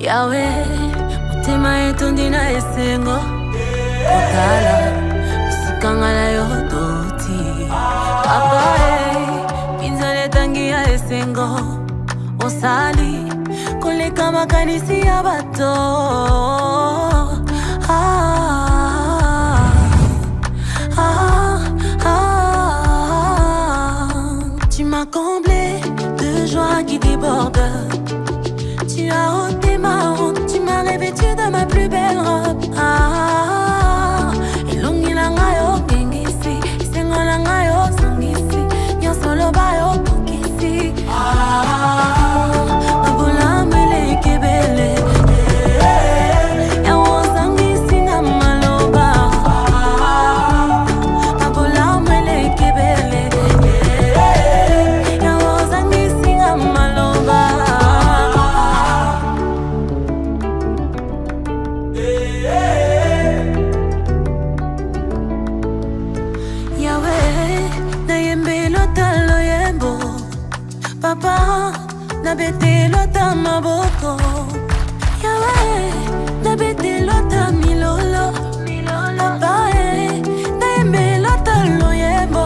Yahweh, mutima yetu ndina esengo Kotala, musikangala yodoti Papa pinzale tangi ya esengo Osali, koleka makanisi ya bato Tu m'as comblé de joie qui déborde. Tu as ôté ma honte, tu m'as revêtu de ma plus belle robe. Ilungi langa yo gengisi, isengo langa yo sangisi, nyonso loba yo pokisi. Mabola mele kebele, yawo sangisi nga maloba. Mabola mele kebele, yawo sangisi nga maloba. Papa, na bete lota maboko. Yahweh, na bete lota milolo. Papa, na yembe lota loyebo.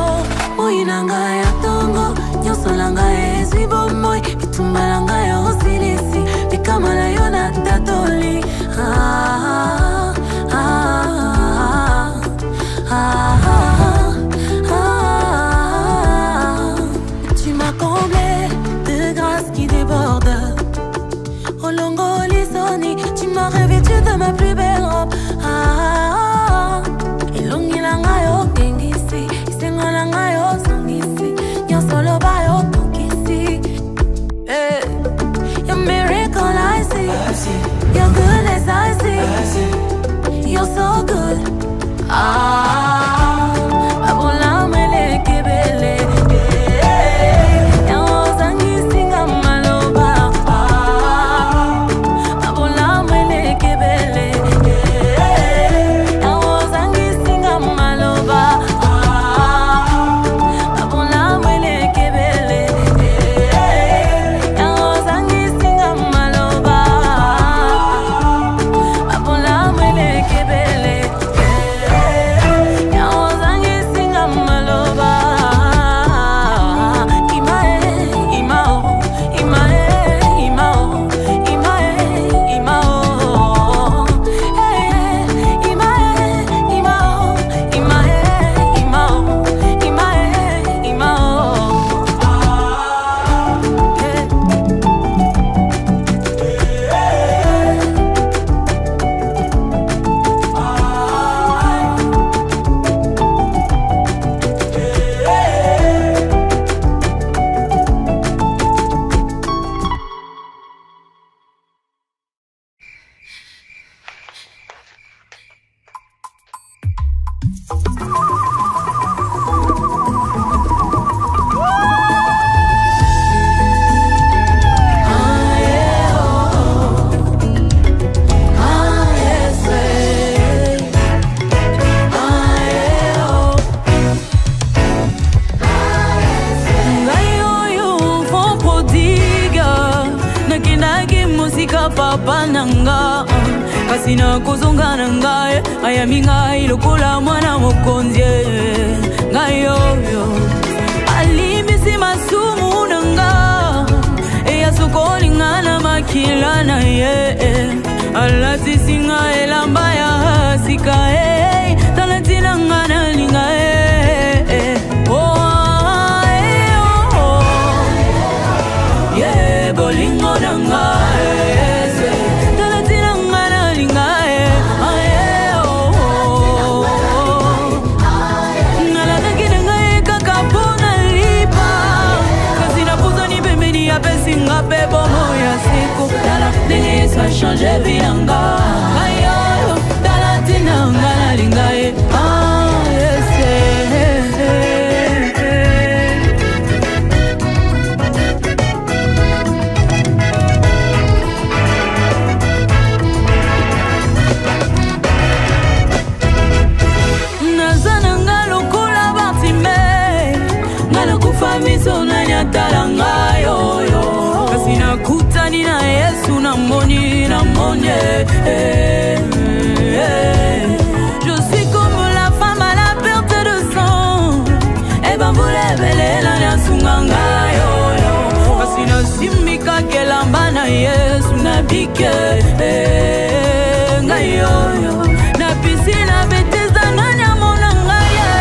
Moinanga ya tongo, nyoso langa ezwibo moi. Bitumba langa ya osilisi, bikamala yona tatoli. Tu m'as comblé de grâce qui déborde. Olongo lisoni, tu m'as revêtu de ma plus belle robe. Ilungi langa yo gengisi, isengo langa yo sangisi, nyonso loba yo pokisi. Your miracle I see, your goodness I see. You're so good. Mabola mele kebele. Papa nanga kasina kuzongana ngaye ayaminga ilokola mwana mokonzi ngayo alimbisi masumu nanga eya sokoli ngana makila na ye alatisi nga elamba ya sika talatina ngana linga bolingo nanga ça change vianga ayo talatina ngana lingae nazana ngalo kula batime ngalo kufa misona nyatala ngayo kasina kutani na Yesu na moni na Je suis comme la femme à la perte de sang. Eh ben vous levez la nyasunganga yo yo. Pasina simika kelamba na Yesu na bike. Ngayo yo. Na piscina beteza na nyamona ngaye.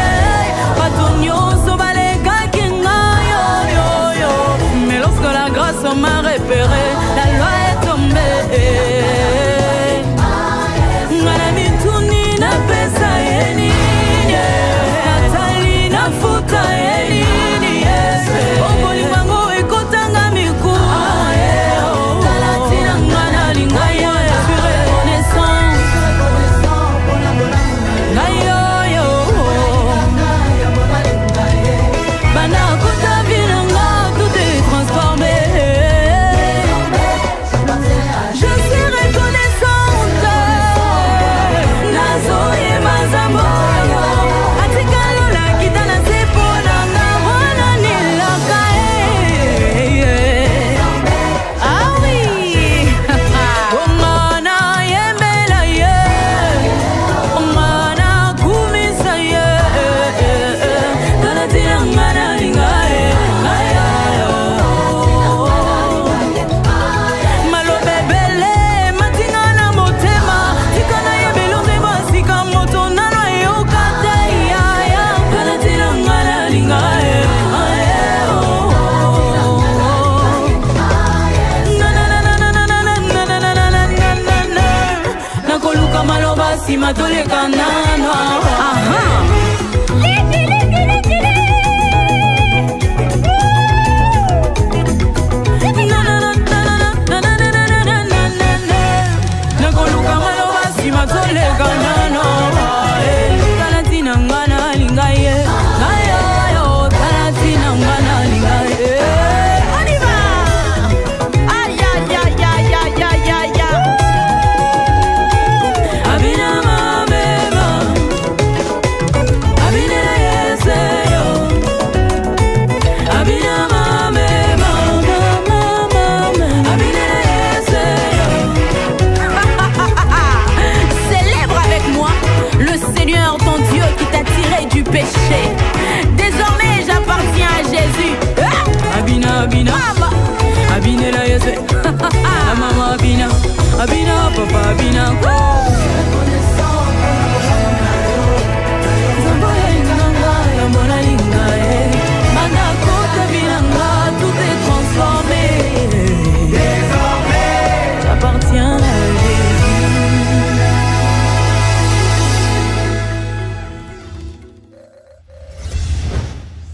Patonyo sobaleka kingayo yo yo. Mais lorsque la grâce m'a repéré, la loi est tombée. Ngana mituni na pesa yeni. Natali na futa yeni. Oboli wango ekotanga miku. Talatina ngana lingaya.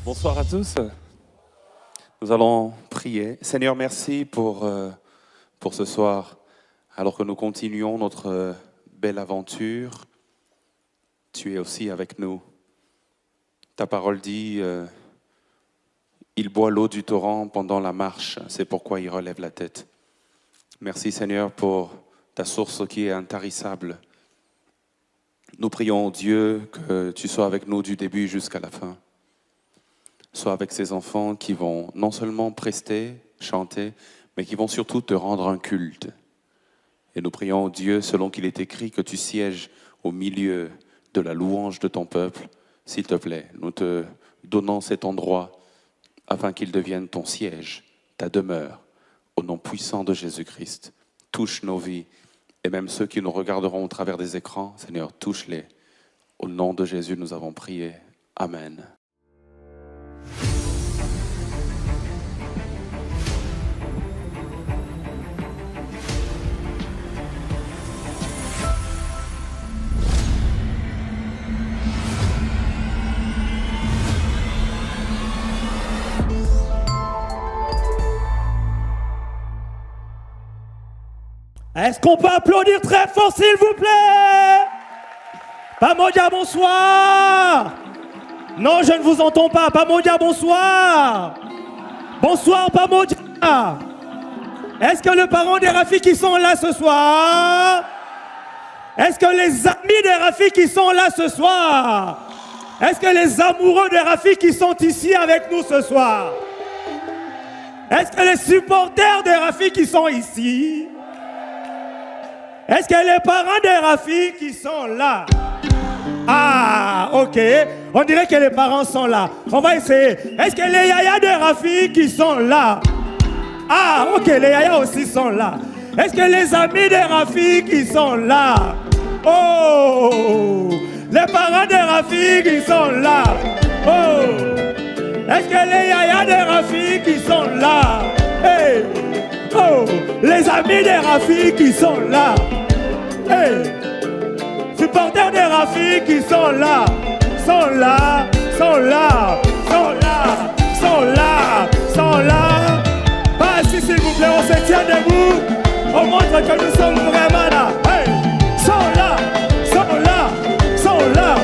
Bonsoir à tous. Nous allons prier. Seigneur, merci pour ce soir. Alors que nous continuons notre belle aventure, tu es aussi avec nous. Ta parole dit, il boit l'eau du torrent pendant la marche, c'est pourquoi il relève la tête. Merci Seigneur pour ta source qui est intarissable. Nous prions Dieu que tu sois avec nous du début jusqu'à la fin. Sois avec ces enfants qui vont non seulement prester, chanter, mais qui vont surtout te rendre un culte. Et nous prions Dieu, selon qu'il est écrit, que tu sièges au milieu de la louange de ton peuple. S'il te plaît, nous te donnons cet endroit afin qu'il devienne ton siège, ta demeure, au nom puissant de Jésus-Christ. Touche nos vies, et même ceux qui nous regarderont au travers des écrans, Seigneur, touche-les. Au nom de Jésus, nous avons prié. Amen. Est-ce qu'on peut applaudir très fort, s'il vous plaît? Pamoja, bonsoir. Non, je ne vous entends pas. Pamoja, bonsoir. Bonsoir, Pamoja. Est-ce que les parents des Rafi qui sont là ce soir? Est-ce que les amis des Rafi qui sont là ce soir? Est-ce que les amoureux des Rafi qui sont ici avec nous ce soir? Est-ce que les supporters des Rafi qui sont ici? Est-ce que les parents de Rafi qui sont là? Ah, ok. On dirait que les parents sont là. On va essayer. Est-ce que les yayas de Rafi qui sont là? Ah, ok, les yayas aussi sont là. Est-ce que les amis de Rafi qui sont là? Oh, les parents de Rafi qui sont là. Oh, est-ce que les yayas de Rafi qui sont là? Hey. Oh, les amis de Rafi qui sont là. Hey. Supporters de Rafi qui sont là. Sont là, sont là, sont là, sont là, sont là. Pas assis s'il vous plaît, on se tient debout. On montre que nous sommes vraiment là. Hey. Sont là, sont là, sont là,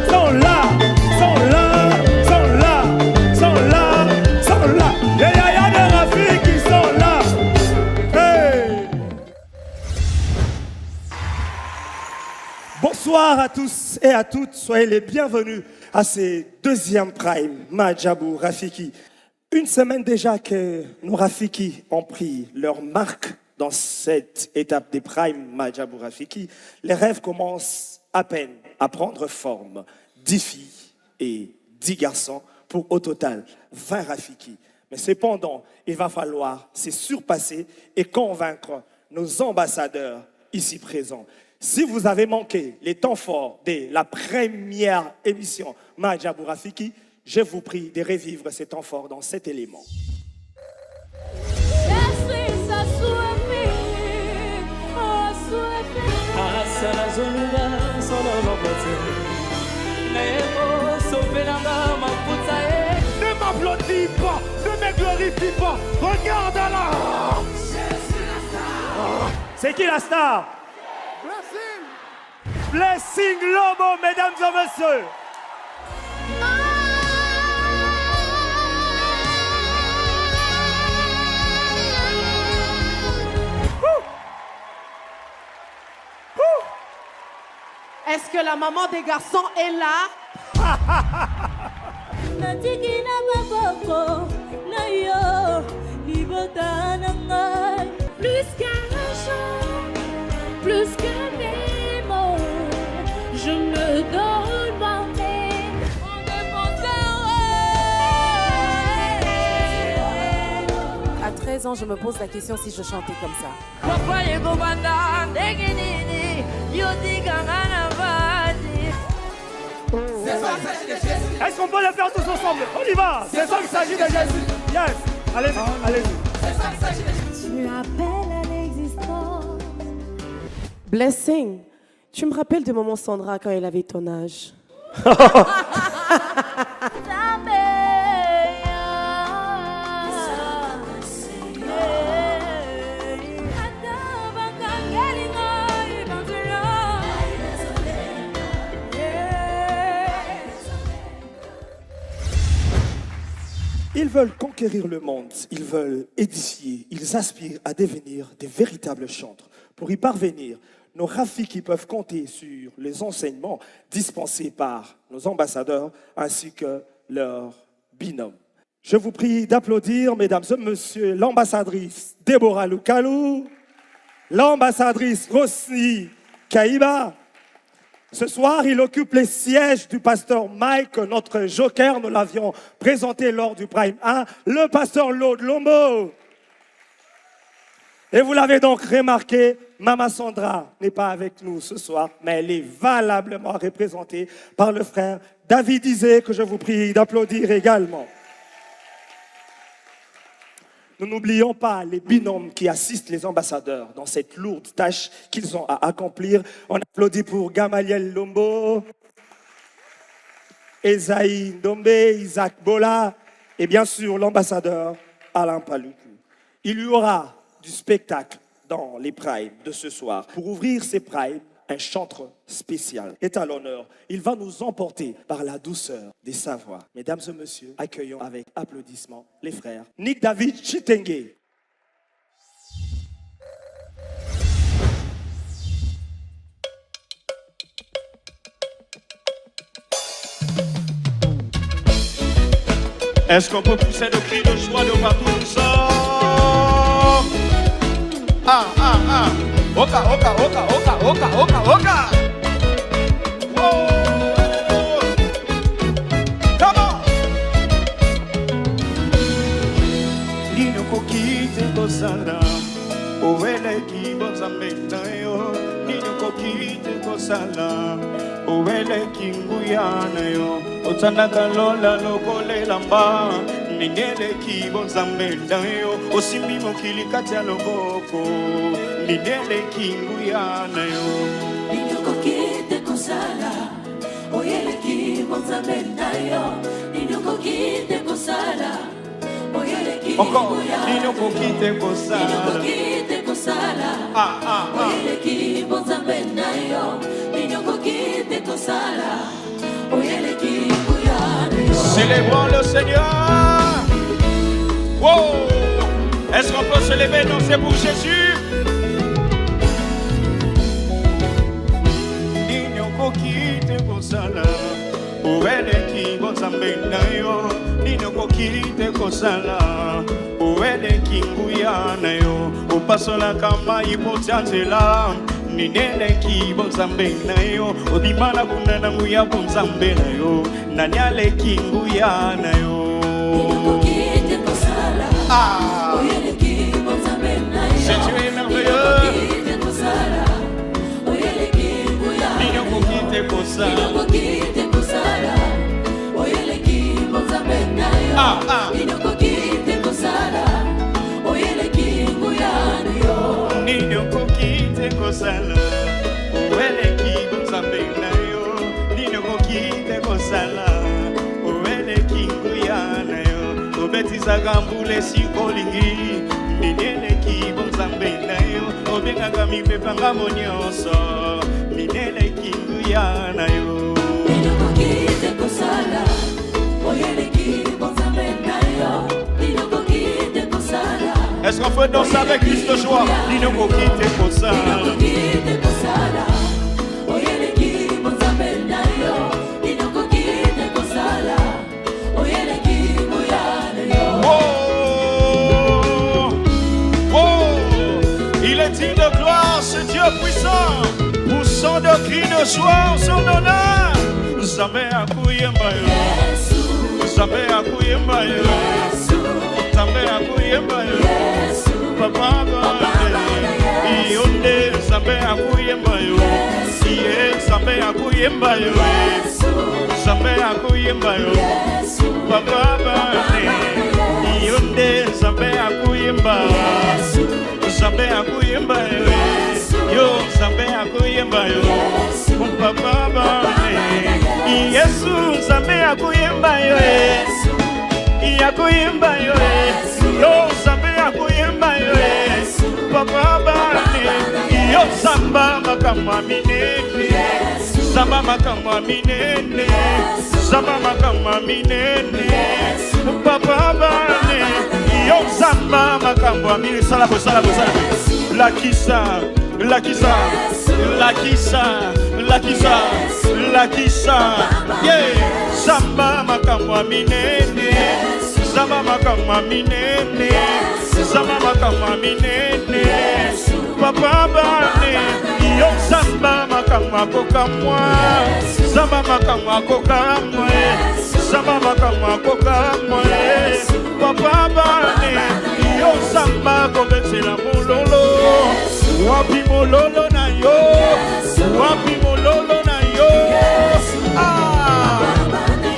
sont là, sont là, sont là, sont là, sont là. Les yayas de Rafi qui sont là. Hey. Bonsoir à tous et à toutes. Soyez les bienvenus à ce deuxième Prime Madjabou Rafiki. Une semaine déjà que nos Rafiki ont pris leur marque dans cette étape des Prime Madjabou Rafiki. Les rêves commencent à peine à prendre forme. 10 filles et 10 garçons pour au total 20 Rafiki. Mais cependant, il va falloir se surpasser et convaincre nos ambassadeurs ici présents. Si vous avez manqué les temps forts de la première émission Madjabou Rafiki, je vous prie de revivre ces temps forts dans cet élément. Ne m'applaudis pas, ne me glorifie pas, regarde là. C'est qui la star? Blessing Lobo, mesdames et messieurs. Est-ce que la maman des garçons est là? Plus qu'un chant, plus que des mots, je me donne moi-même. À 13 ans, je me pose la question si je chantais comme ça. Est-ce qu'on peut le faire tous ensemble? On y va. C'est ça qu'il s'agit de Jésus. Yes. Allez-y, allez-y. Tu appelles à l'existence. Blessing, tu me rappelles de maman Sandra quand elle avait ton âge? Ils veulent conquérir le monde, ils veulent édifier, ils aspirent à devenir des véritables chantres. Pour y parvenir, nos Rafiki peuvent compter sur les enseignements dispensés par nos ambassadeurs ainsi que leurs binômes. Je vous prie d'applaudir, mesdames et messieurs, l'ambassadrice Déborah Lukalou, l'ambassadrice Rosny Kaïba. Ce soir, il occupe les sièges du pasteur Mike, notre joker. Nous l'avions présenté lors du Prime 1, le pasteur Lord Lombo. Et vous l'avez donc remarqué, Mama Sandra n'est pas avec nous ce soir, mais elle est valablement représentée par le frère David Izé, que je vous prie d'applaudir également. Nous n'oublions pas les binômes qui assistent les ambassadeurs dans cette lourde tâche qu'ils ont à accomplir. On applaudit pour Gamaliel Lombo, Esaïe Ndombe, Isaac Bola et bien sûr l'ambassadeur Alain Paluku. Il y aura du spectacle dans les primes de ce soir. Pour ouvrir ces primes, un chantre spécial est à l'honneur. Il va nous emporter par la douceur des savoirs. Mesdames et messieurs, accueillons avec applaudissements les frères Nick David Chitenge. Est-ce qu'on peut pousser nos cris de joie de partout nous sommes? Ah, ah, ah. Oka, oka, oka, oka, oka, oka, oka. Oh. Come on. Nino kokite kosala. Owele kibonza metayo. Nino kokite kosala. Owele kinguyana yo. Otandaka lola lokole lamba. Ningele kibonza metayo. Osimbi mokili kati ya loboko. Ningele kinguyana yo. Nino kokite kosala. Oyele kibonza metayo. Nino kokite kosala. Encore, Nino kokite kosala. Célébrons le Seigneur. Wow. Est-ce qu'on peut se lever? Non, c'est pour Jésus. Nino kokite kosala. Uwele kibonza mbenayo. Nino kokite kosala. Uwele kinguyana yo. Upasola kama ipotianzela. Ninele kibonza mbenayo. Odimana kunana nguya bonza mbenayo. Nanyale kinguyana yo. Nino kokite kosala. Uwele kibonza mbenayo. C'est Dieu est merveilleux. Nino kokite kosala. Uwele kinguyana. Nino kokite kosala. Nino kokite kosala. Oyele kibonza mbenayo. Nino kokite kosala. Oyele kinguyana yo. Nino kokite kosala. Oyele kibonza mbenayo. Nino kokite kosala. Oyele kinguyana yo. Obetiza gambule sikolingi. Minele kibonza mbenayo. Obengaka mipepanga monyoso. Minele kinguyana yo. Nino kokite kosala. Oyele kibonza mbenayo. Nino kokite kosala. Est-ce qu'on peut danser avec plus de joie? Nino kokite kosala. Nino kokite kosala. Oyele kibonza mbenayo. Nino kokite kosala. Oyele kinguyana yo. Oh, oh, il est digne de gloire, ce Dieu puissant. Pour son de cri de joie, son honneur. Zambe akuyemba yo. Zambe akuyemba yo. Zambe akuyemba yo. Papa ionde zambe akuyemba yo. Iye zambe akuyemba yo. Zambe akuyemba yo. Papa ionde zambe akuyemba. Zambe akuyemba yo. Yo zambe akuyemba yo. Papa Yesu zambe akuyemba yo. Yakuyemba yo. Yo zambe akuyemba yo. Papa bane. Yo zamba makama minene. Zamba makama minene. Zamba makama minene. Papa bane. Yo zamba makama minene. Sala bo sala bo sala. La kisa. La kisa, la kisa, la kisa, la kisa, yeah. Samba makamwa minene, samba makamwa minene, samba makamwa minene. Papa bane, yo samba makamwa kokamwa, samba makamwa kokamwa, samba makamwa kokamwa. Papa bane, yo samba kobetsela mulolo. Wapi mololo na yo, wapi mololo na yo.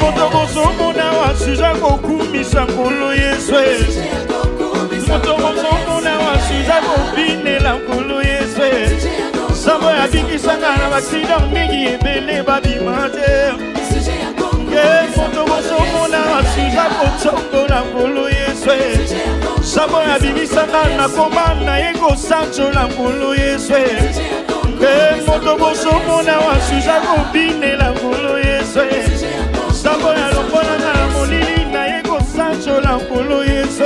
Moto mozomo na wasuza kokumisa nkolo Yesu. Moto mozomo na wasuza kopinela nkolo Yesu. Sabo ya bikisanga na baksida mingi ebele babimate. Moto mozomo na wasuza kotsongola nkolo Yesu. Sabo ya bikisanga na komana ego sancho la nkolo Yesu. Moto mozomo na wasuza kopinela nkolo Yesu. Sabo ya lokola na molili na ego sancho la nkolo Yesu.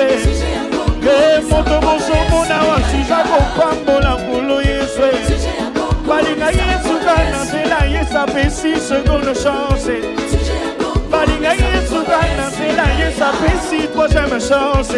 Moto mozomo na wasuza kopambola nkolo Yesu. Balinga Yesu kana zela Yesu apesi seconde chance. Balinga Yesu kana zela Yesu apesi troisième chance.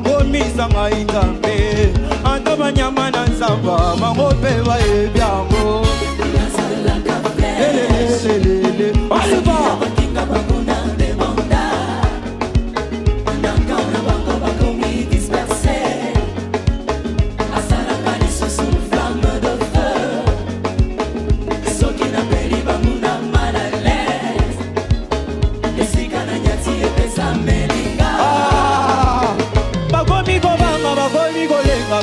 bakomisa ngai nzambe ata banyama na nzamba bango mpe bayebi yango lelelelelele osiba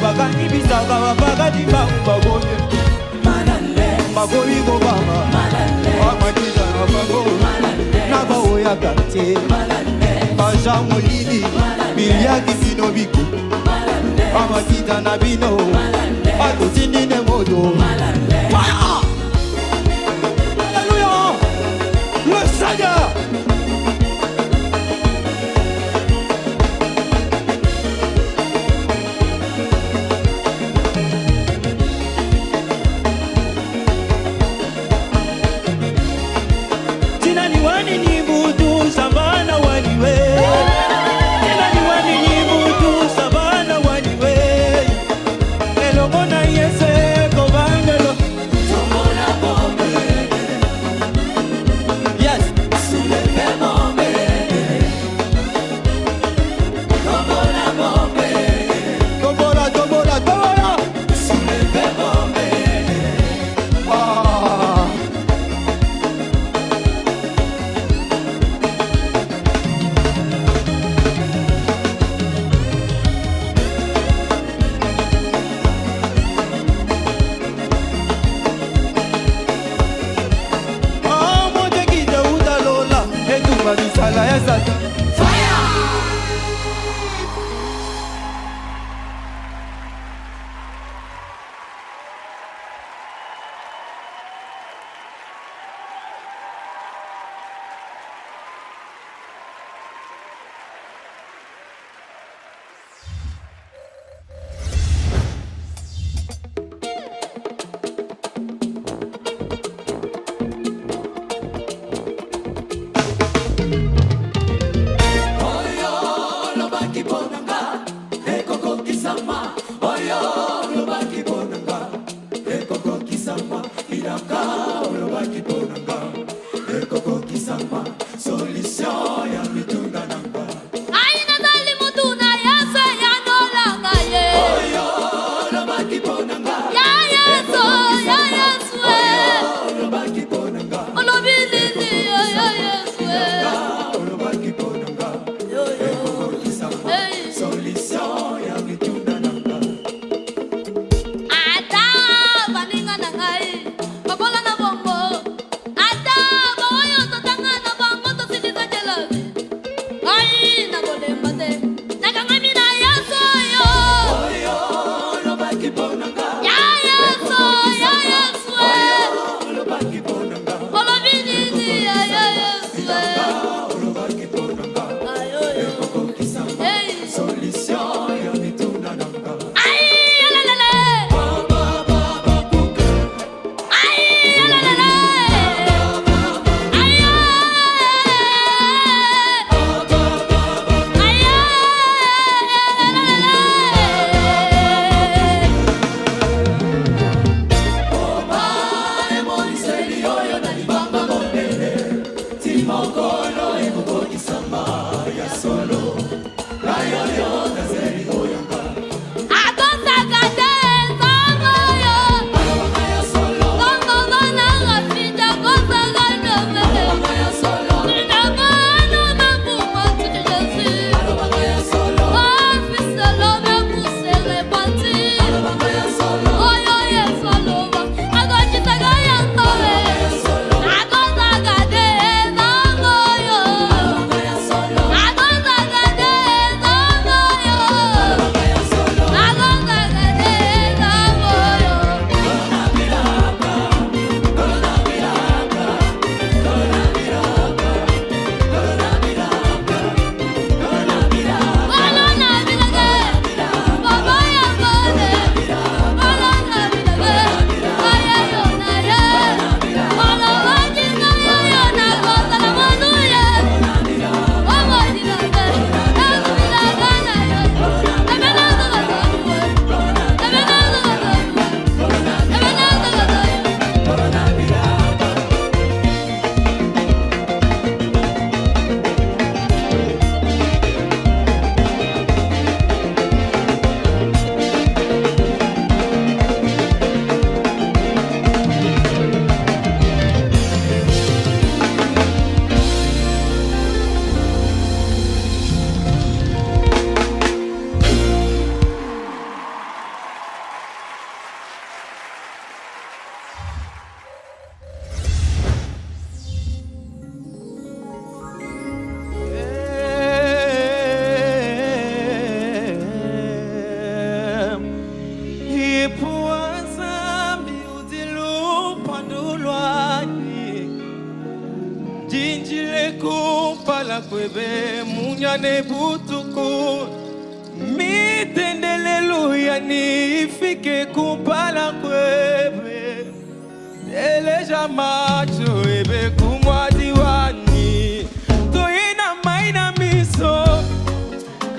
bakandi bisaka bapakati bangu bagoye bagoyi kobanga amakita na bango na baoya kartie baja molili biliaki bino biko amakita na bino atotindine modo Alléluia le Seigneur kumpala kwebe munyane butuku mitendelelo ni ifike kumpala kwebe eleja macho ebe kumwadiwani toina maina miso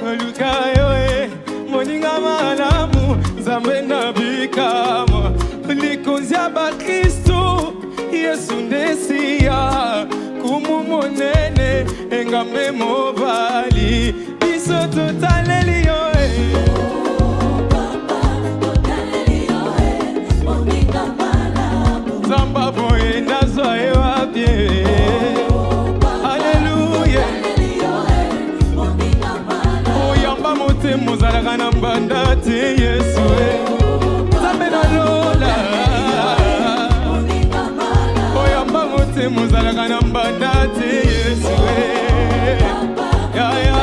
kolukayo moninga malamu zambe na bikama likonzia ba Kristo Yesu ndesia kumumonene engame mobali biso totaleli yo Zamba boy nazwa ewa bien Alléluia Oyamba mote mozalaka na mbanda te Yesu Zambe na lola Oyamba mote mozalaka na mbanda te Yesu Ya ya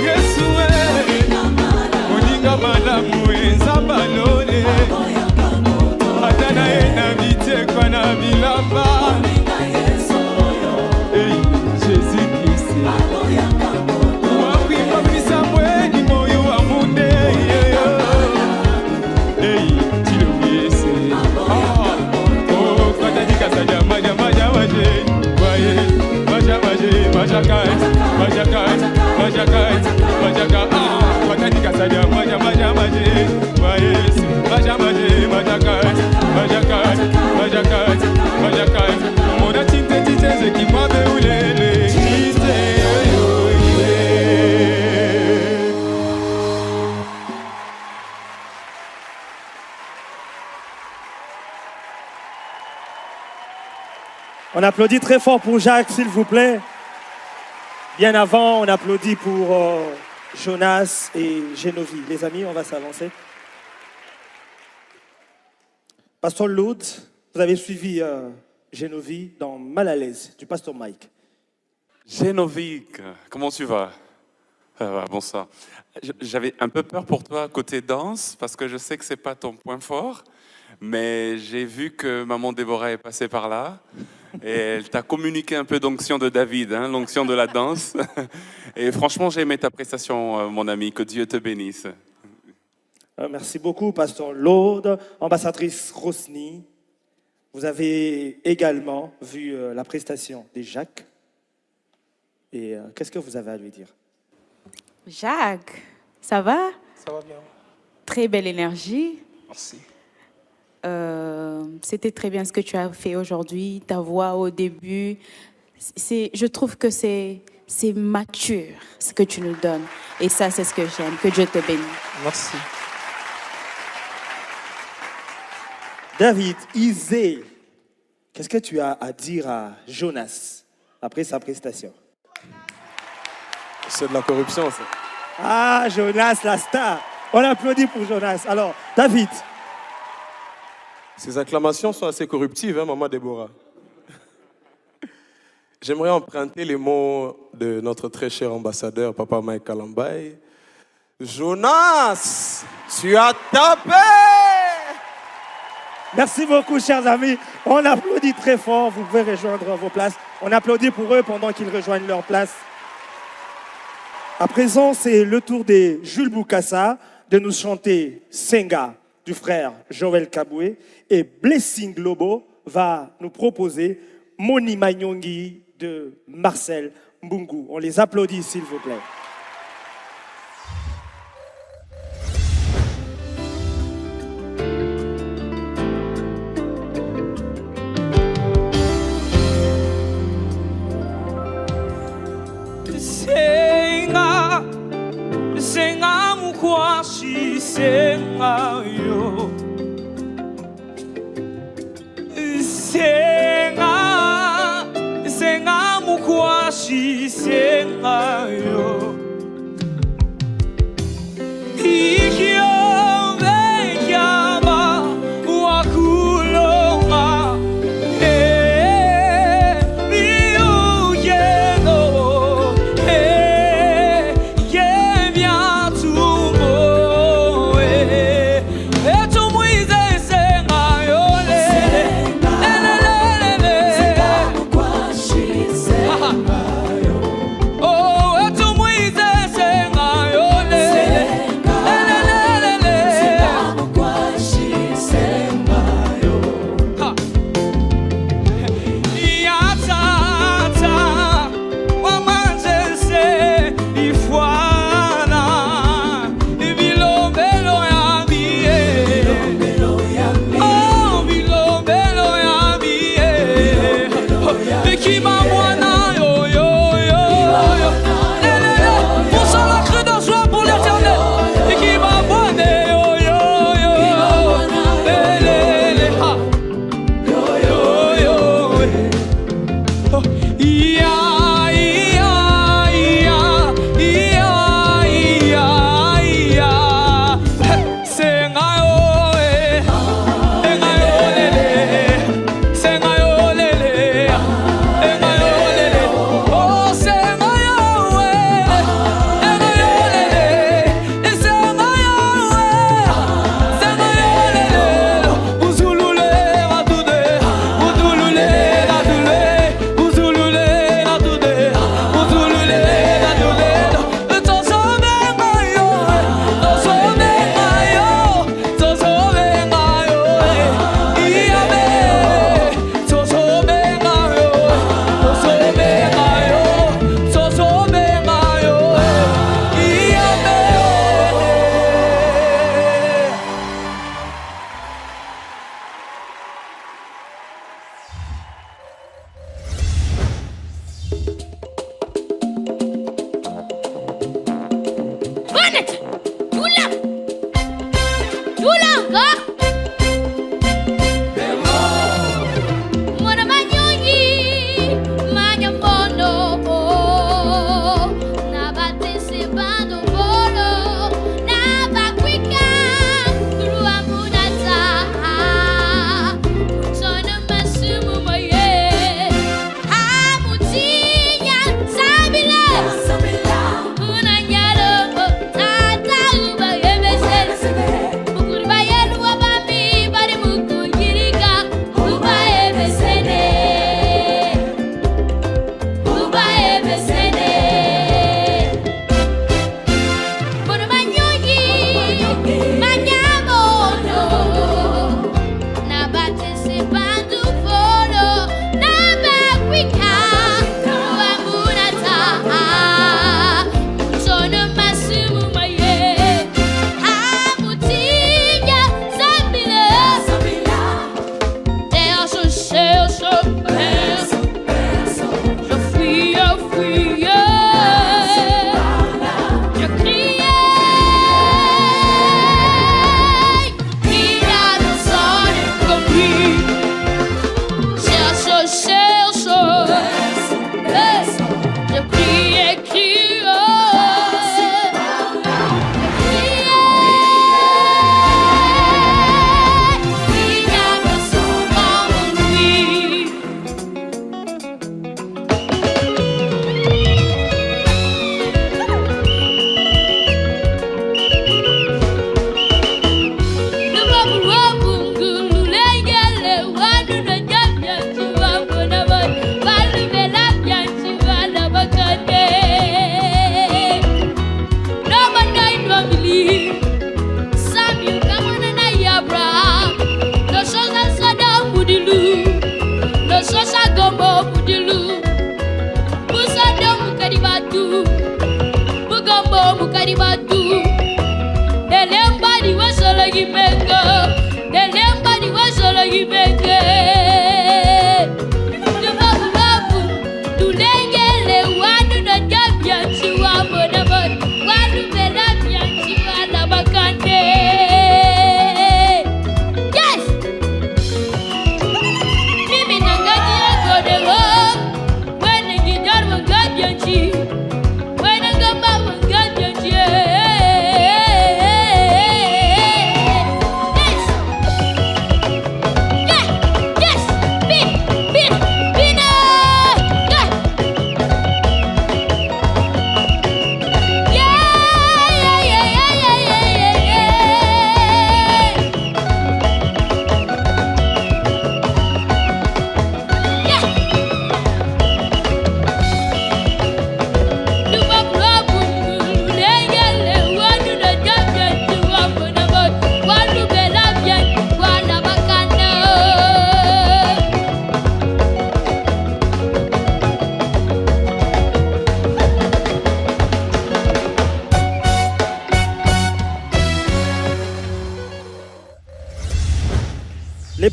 Yesu Moninga malamu Zamba lole Atana ena vitekwa na bilamba Hey, Jésus-Christ Wakwimba misa mweni moyo wa munde Hey, tilo miese Oh, katadika saja maja maja maje Waye, maja maje, maja kai Maja kai, maja kai, maja kai Katadika saja maja maja maje Waye, maja maje, maja kai Maja kai, maja kai, maja kai Mona tinte titeze kimabe ulele Tite yoye On applaudit très fort pour Jacques, s'il vous plaît. Bien avant, on applaudit pour Jonas et Génovie. Les amis, on va s'avancer. Pasteur Loud, vous avez suivi Génovie dans Mal à l'aise, du pasteur Mike. Génovique, comment tu vas? Bonsoir. J'avais un peu peur pour toi côté danse, parce que je sais que ce n'est pas ton point fort, mais j'ai vu que maman Déborah est passée par là, et elle t'a communiqué un peu d'onction de David, hein, l'onction de la danse. Et franchement, j'ai aimé ta prestation, mon ami, que Dieu te bénisse. Merci beaucoup, pasteur Loud. Ambassadrice Rosny, vous avez également vu la prestation de Jacques. Et qu'est-ce que vous avez à lui dire? Jacques, ça va? Ça va bien. Très belle énergie. Merci. C'était très bien ce que tu as fait aujourd'hui. Ta voix au début, je trouve que c'est mature ce que tu nous donnes. Et ça, c'est ce que j'aime. Que Dieu te bénisse. Merci. David, Isée, qu'est-ce que tu as à dire à Jonas après sa prestation? C'est de la corruption, ça. Ah, Jonas, la star. On applaudit pour Jonas. Alors, David. Ces acclamations sont assez corruptives, hein, maman Déborah. J'aimerais emprunter les mots de notre très cher ambassadeur, Papa Mike Kalambaye. Jonas, tu as tapé! Merci beaucoup, chers amis. On applaudit très fort. Vous pouvez rejoindre vos places. On applaudit pour eux pendant qu'ils rejoignent leur place. À présent, c'est le tour de Jules Boukassa de nous chanter Senga du frère Joël Kaboué. Et Blessing Globo va nous proposer Moni Manyongi de Marcel Mbungu. On les applaudit, s'il vous plaît. Senga, senga mukwashi, senga yo. Senga, senga mukwashi, senga yo. Ikyo vekaba wakulonga. La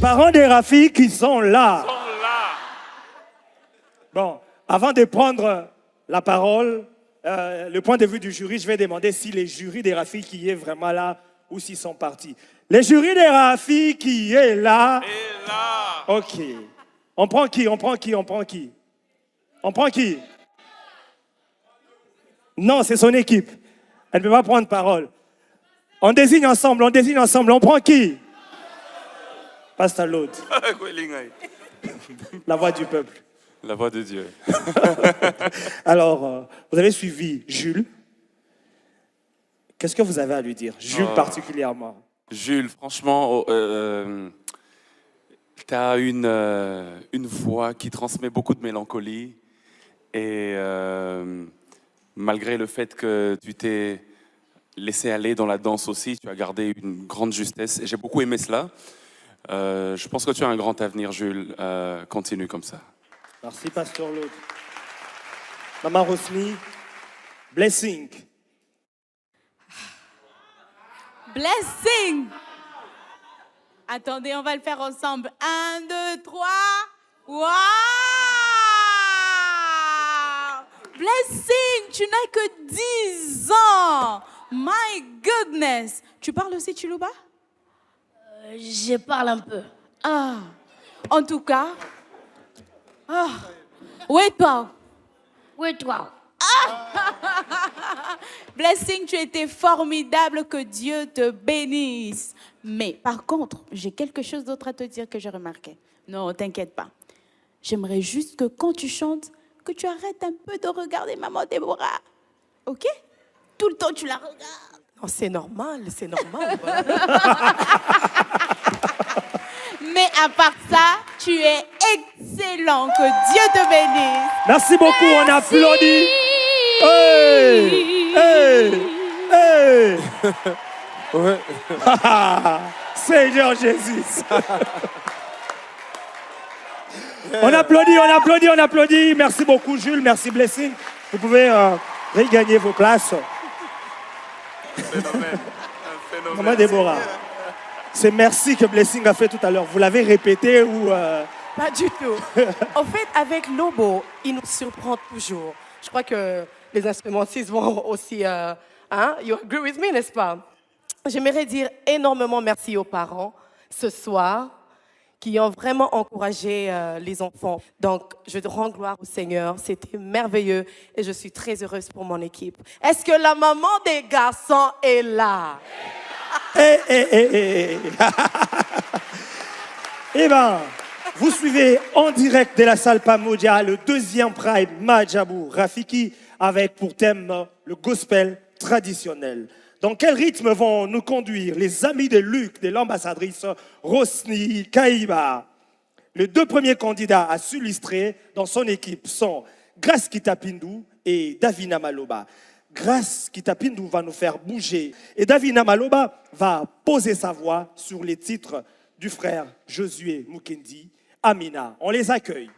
parents des Rafi qui sont là. Bon, avant de prendre la parole, le point de vue du jury, je vais demander si les jurys des Rafi qui est vraiment là ou s'ils sont partis. Les jurys des Rafi qui est là. Et là. Ok. On prend qui? On prend qui? On prend qui? On prend qui? Non, c'est son équipe. Elle ne peut pas prendre parole. On désigne ensemble, on désigne ensemble. On prend qui? Passe à l'autre. La voix du peuple. La voix de Dieu. Alors, vous avez suivi Jules. Qu'est-ce que vous avez à lui dire? Jules particulièrement. Jules, franchement, tu as une voix qui transmet beaucoup de mélancolie. Et malgré le fait que tu t'es laissé aller dans la danse aussi, tu as gardé une grande justesse. Et j'ai beaucoup aimé cela. Je pense que tu as un grand avenir, Jules. Continue comme ça. Merci, Pasteur Claude. Maman Rosny, blessing. Blessing. Attendez, on va le faire ensemble. 1, 2, 3. Waouh! Blessing, tu n'as que 10 ans. My goodness. Tu parles aussi Chiluba? Je parle un peu. Ah. En tout cas. Ah. Wait, toi. Oui, toi. Blessing, tu étais formidable, que Dieu te bénisse. Mais par contre, j'ai quelque chose d'autre à te dire que j'ai remarqué. Non, t'inquiète pas. J'aimerais juste que quand tu chantes, que tu arrêtes un peu de regarder maman Déborah. Ok? Tout le temps, tu la regardes. Non, c'est normal, c'est normal. Mais à part ça, tu es excellent. Que Dieu te bénisse. Merci beaucoup, on applaudit. Hey! Hey! Hey! Ouais. Seigneur Jésus. On applaudit, on applaudit, on applaudit. Merci beaucoup, Jules. Merci, Blessing. Vous pouvez regagner vos places. Un phénomène. Maman Déborah, c'est merci que Blessing a fait tout à l'heure. Vous l'avez répété ou... Pas du tout. En fait, avec Lobo, il nous surprend toujours. Je crois que les instrumentistes vont aussi... you agree with me, n'est-ce pas? J'aimerais dire énormément merci aux parents ce soir qui ont vraiment encouragé les enfants. Donc, je rends gloire au Seigneur. C'était merveilleux et je suis très heureuse pour mon équipe. Est-ce que la maman des garçons est là? Eh bien, vous suivez en direct de la salle Pamodia le deuxième Prime Majabou Rafiki avec pour thème le gospel traditionnel. Dans quel rythme vont nous conduire les amis de Luc, de l'ambassadrice Rosny Kaïba? Les deux premiers candidats à s'illustrer dans son équipe sont Grace Kitapindou et Davina Maloba. Grace Kitapindou va nous faire bouger et Davina Maloba va poser sa voix sur les titres du frère Josué Mukendi, Amina. On les accueille.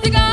Musica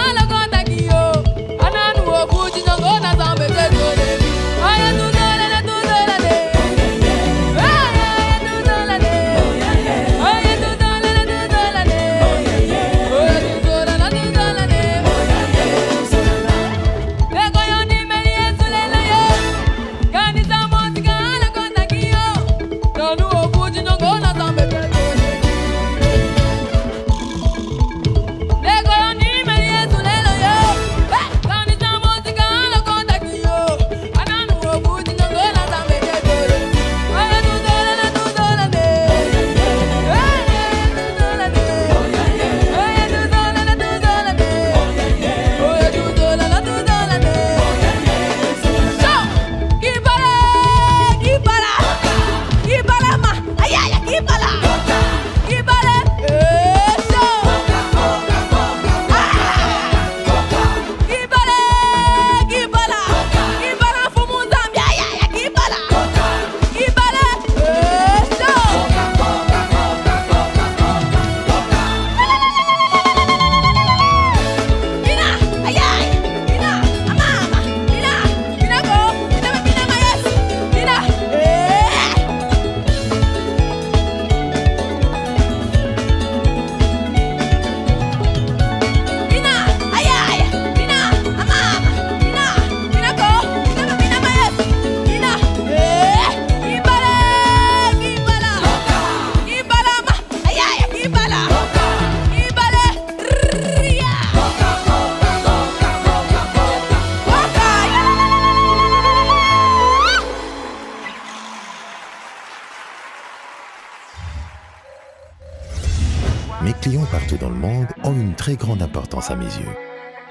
partout dans le monde ont une très grande importance à mes yeux.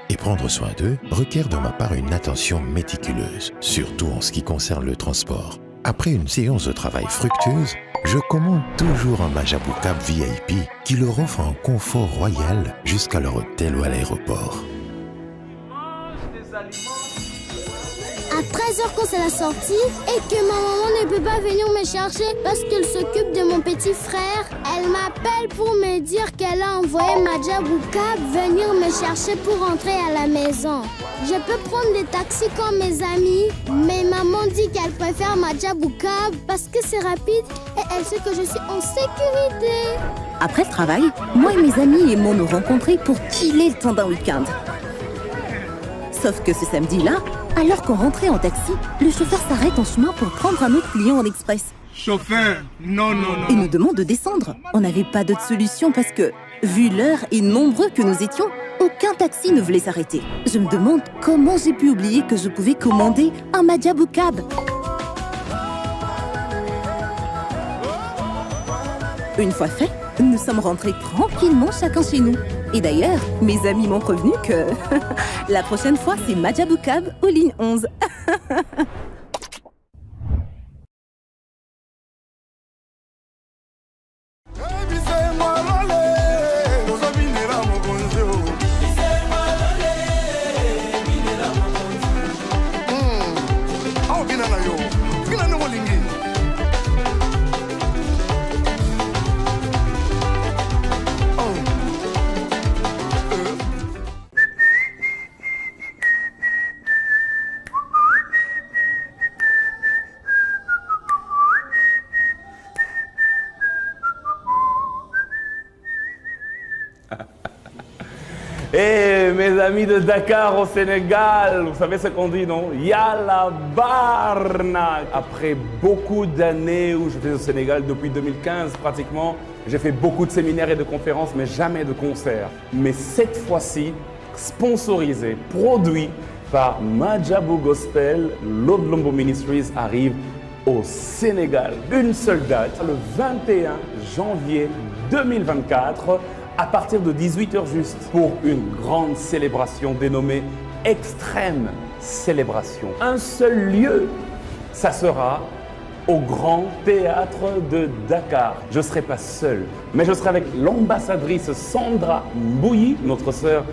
Et prendre soin d'eux requiert de ma part une attention méticuleuse, surtout en ce qui concerne le transport. Après une séance de travail fructueuse, je commande toujours un Majabou Cab VIP qui leur offre un confort royal jusqu'à leur hôtel ou à l'aéroport. À 13h quand c'est la sortie et que ma maman ne peut pas venir me chercher parce qu'elle s'occupe de mon petit frère, elle m'appelle pour me dire qu'elle a envoyé Majabou Cab venir me chercher pour rentrer à la maison. Je peux prendre des taxis comme mes amis, mais maman dit qu'elle préfère Majabou Cab parce que c'est rapide et elle sait que je suis en sécurité. Après le travail, moi et mes amis aimons nous rencontrer pour killer le temps d'un week-end. Sauf que ce samedi-là, alors qu'on rentrait en taxi, le chauffeur s'arrête en chemin pour prendre un autre client en express. Chauffeur, non. Et nous demande de descendre. On n'avait pas d'autre solution parce que, vu l'heure et nombreux que nous étions, aucun taxi ne voulait s'arrêter. Je me demande comment j'ai pu oublier que je pouvais commander un Majabou Cab. Une fois fait, nous sommes rentrés tranquillement chacun chez nous. Et d'ailleurs, mes amis m'ont prévenu que la prochaine fois, c'est Majabou Cab aux lignes 11. Et mes amis de Dakar au Sénégal, vous savez ce qu'on dit, non? Yalla Barna. Après beaucoup d'années où j'étais au Sénégal, depuis 2015 pratiquement, j'ai fait beaucoup de séminaires et de conférences, mais jamais de concerts. Mais cette fois-ci, sponsorisé, produit par Majabou Gospel, Lord Lombo Ministries arrive au Sénégal. Une seule date, le 21 janvier 2024, à partir de 18h juste, pour une grande célébration dénommée Extrême Célébration. Un seul lieu, ça sera au Grand Théâtre de Dakar. Je ne serai pas seul, mais je serai avec l'ambassadrice Sandra Mbouyi, notre sœur,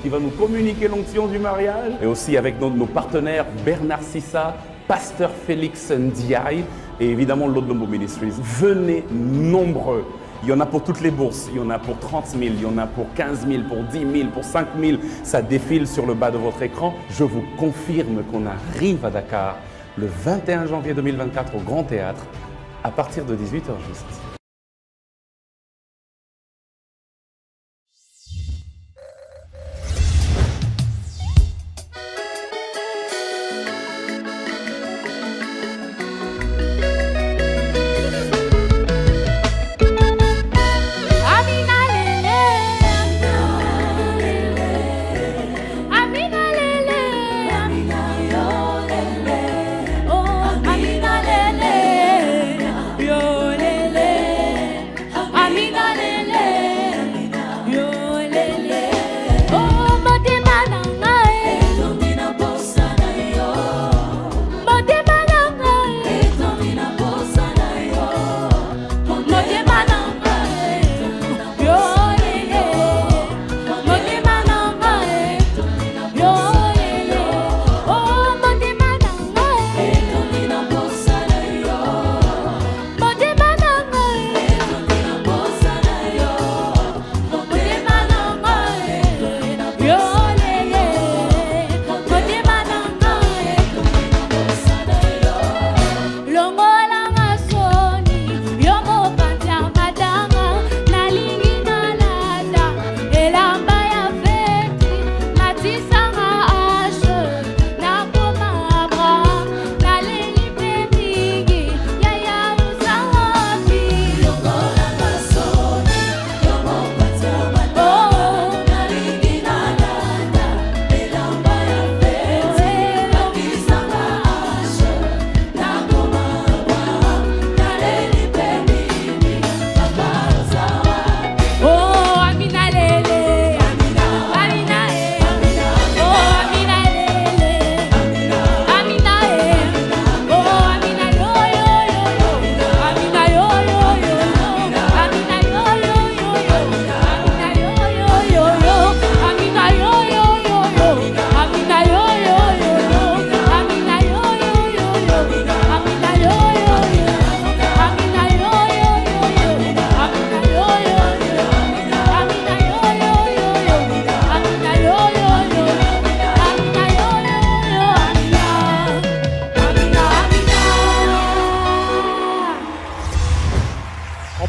qui va nous communiquer l'onction du mariage, et aussi avec nos partenaires Bernard Sissa, Pasteur Félix Ndiaye, et évidemment Lord Lombo Ministries. Venez nombreux. Il y en a pour toutes les bourses, il y en a pour 30 000, il y en a pour 15 000, pour 10 000, pour 5 000. Ça défile sur le bas de votre écran. Je vous confirme qu'on arrive à Dakar le 21 janvier 2024 au Grand Théâtre à partir de 18h juste. Yo lele,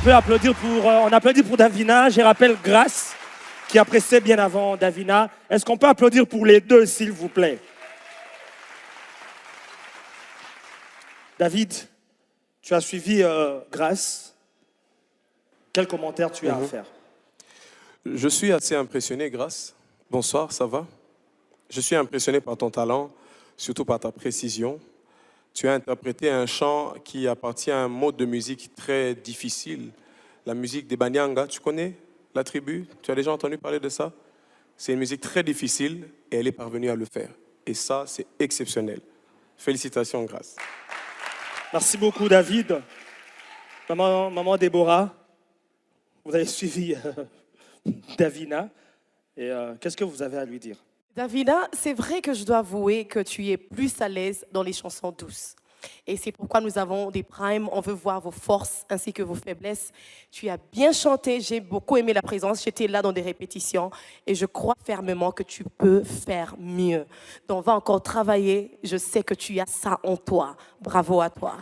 peut applaudir pour, on applaudit pour Davina. Je rappelle Grâce, qui a précédé bien avant Davina. Est-ce qu'on peut applaudir pour les deux, s'il vous plaît? David, tu as suivi Grâce. Quel commentaire tu as à faire? Je suis assez impressionné, Grâce. Bonsoir, ça va? Je suis impressionné par ton talent, surtout par ta précision. Tu as interprété un chant qui appartient à un mode de musique très difficile, la musique des Banyanga. Tu connais la tribu? Tu as déjà entendu parler de ça? C'est une musique très difficile et elle est parvenue à le faire. Et ça, c'est exceptionnel. Félicitations, Grâce. Merci beaucoup, David. Maman Déborah, vous avez suivi Davina. Et qu'est-ce que vous avez à lui dire? Davina, c'est vrai que je dois avouer que tu es plus à l'aise dans les chansons douces. Et c'est pourquoi nous avons des primes. On veut voir vos forces ainsi que vos faiblesses. Tu as bien chanté. J'ai beaucoup aimé la présence. J'étais là dans des répétitions. Et je crois fermement que tu peux faire mieux. Donc, on va encore travailler. Je sais que tu as ça en toi. Bravo à toi.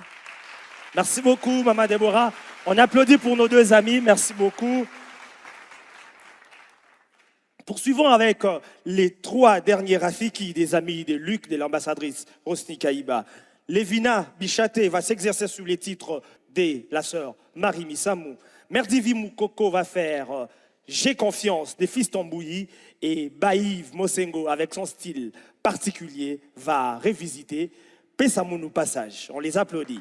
Merci beaucoup, Maman Déborah. On applaudit pour nos deux amis. Merci beaucoup. Poursuivons avec les trois derniers Rafiki, des amis de Luc, de l'ambassadrice Rosny Kaïba. Lévina Bichaté va s'exercer sur les titres de la sœur Marie Missamou. Merdivi Moukoko va faire J'ai confiance des fils Tambouyi. Et Baïv Mosengo, avec son style particulier, va révisiter Pessamounou Passage. On les applaudit.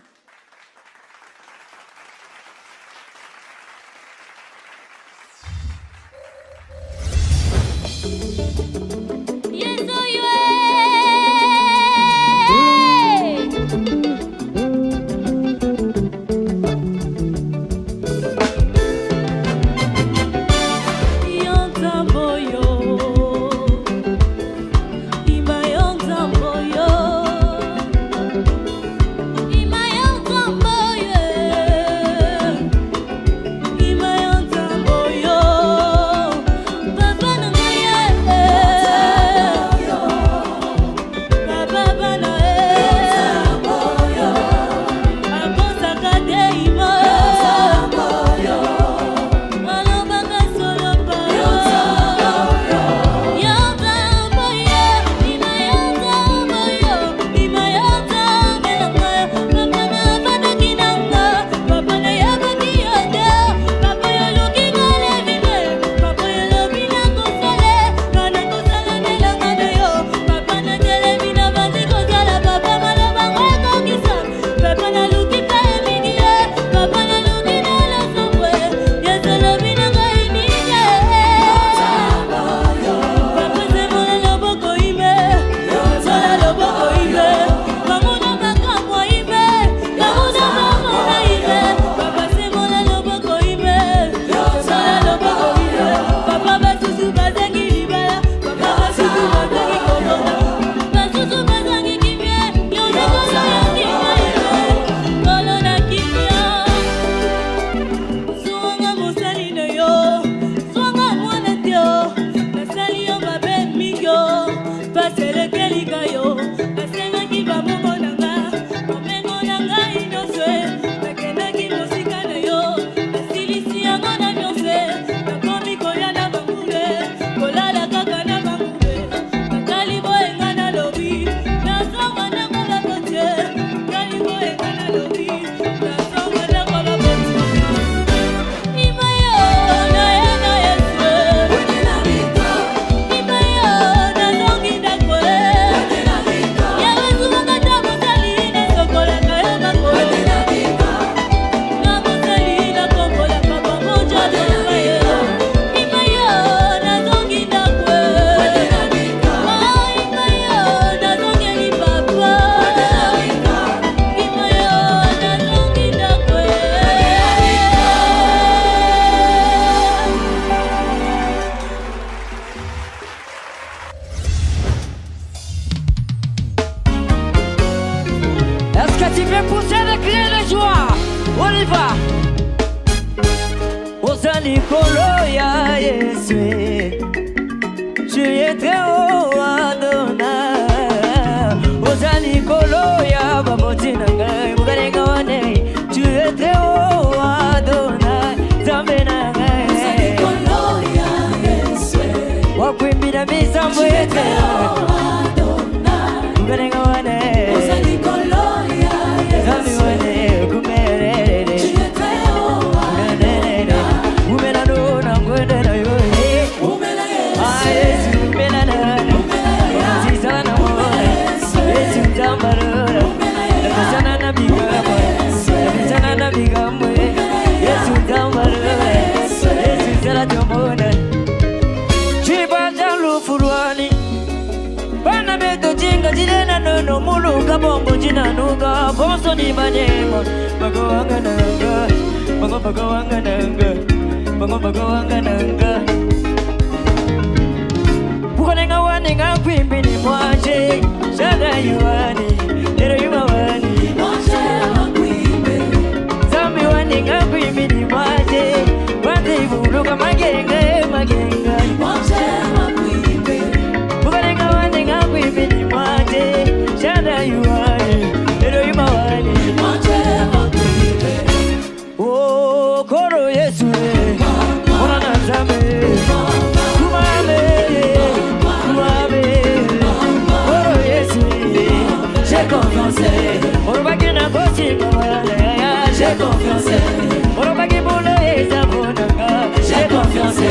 No mulu kabongo jina nuga boso ni banyemo bago wanga nanga bago wanga nanga bago wanga nanga bukanenga wani nga kwimbi ni mwaje shaga yuani nero yuma wani mwaje makwimbi zambi wani nga kwimbi ni mwaje wande ibuluka magenge mwaje makwimbi bukanenga wani nga kwimbi ni mwaje Shada yuani, nero yumawani Oh, koro Yesu Ona nazame Kumame Koro Yesu J'ai confiance Orobaki na kosi kamala J'ai confiance Orobaki bolo eza bonanga J'ai confiance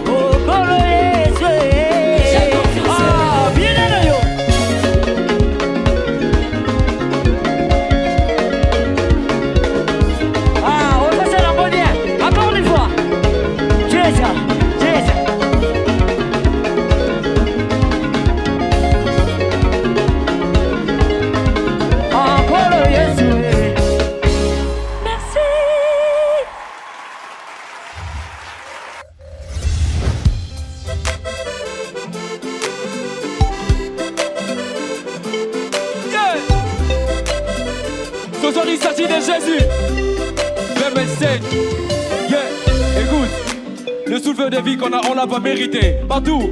Oh, koro Yesu J'ai confiance Ah, bien là yo Ce soir il s'agit de Jésus. Même scène. Yeah, écoute. Le souffle de vie qu'on a, on l'a pas mérité. Partout.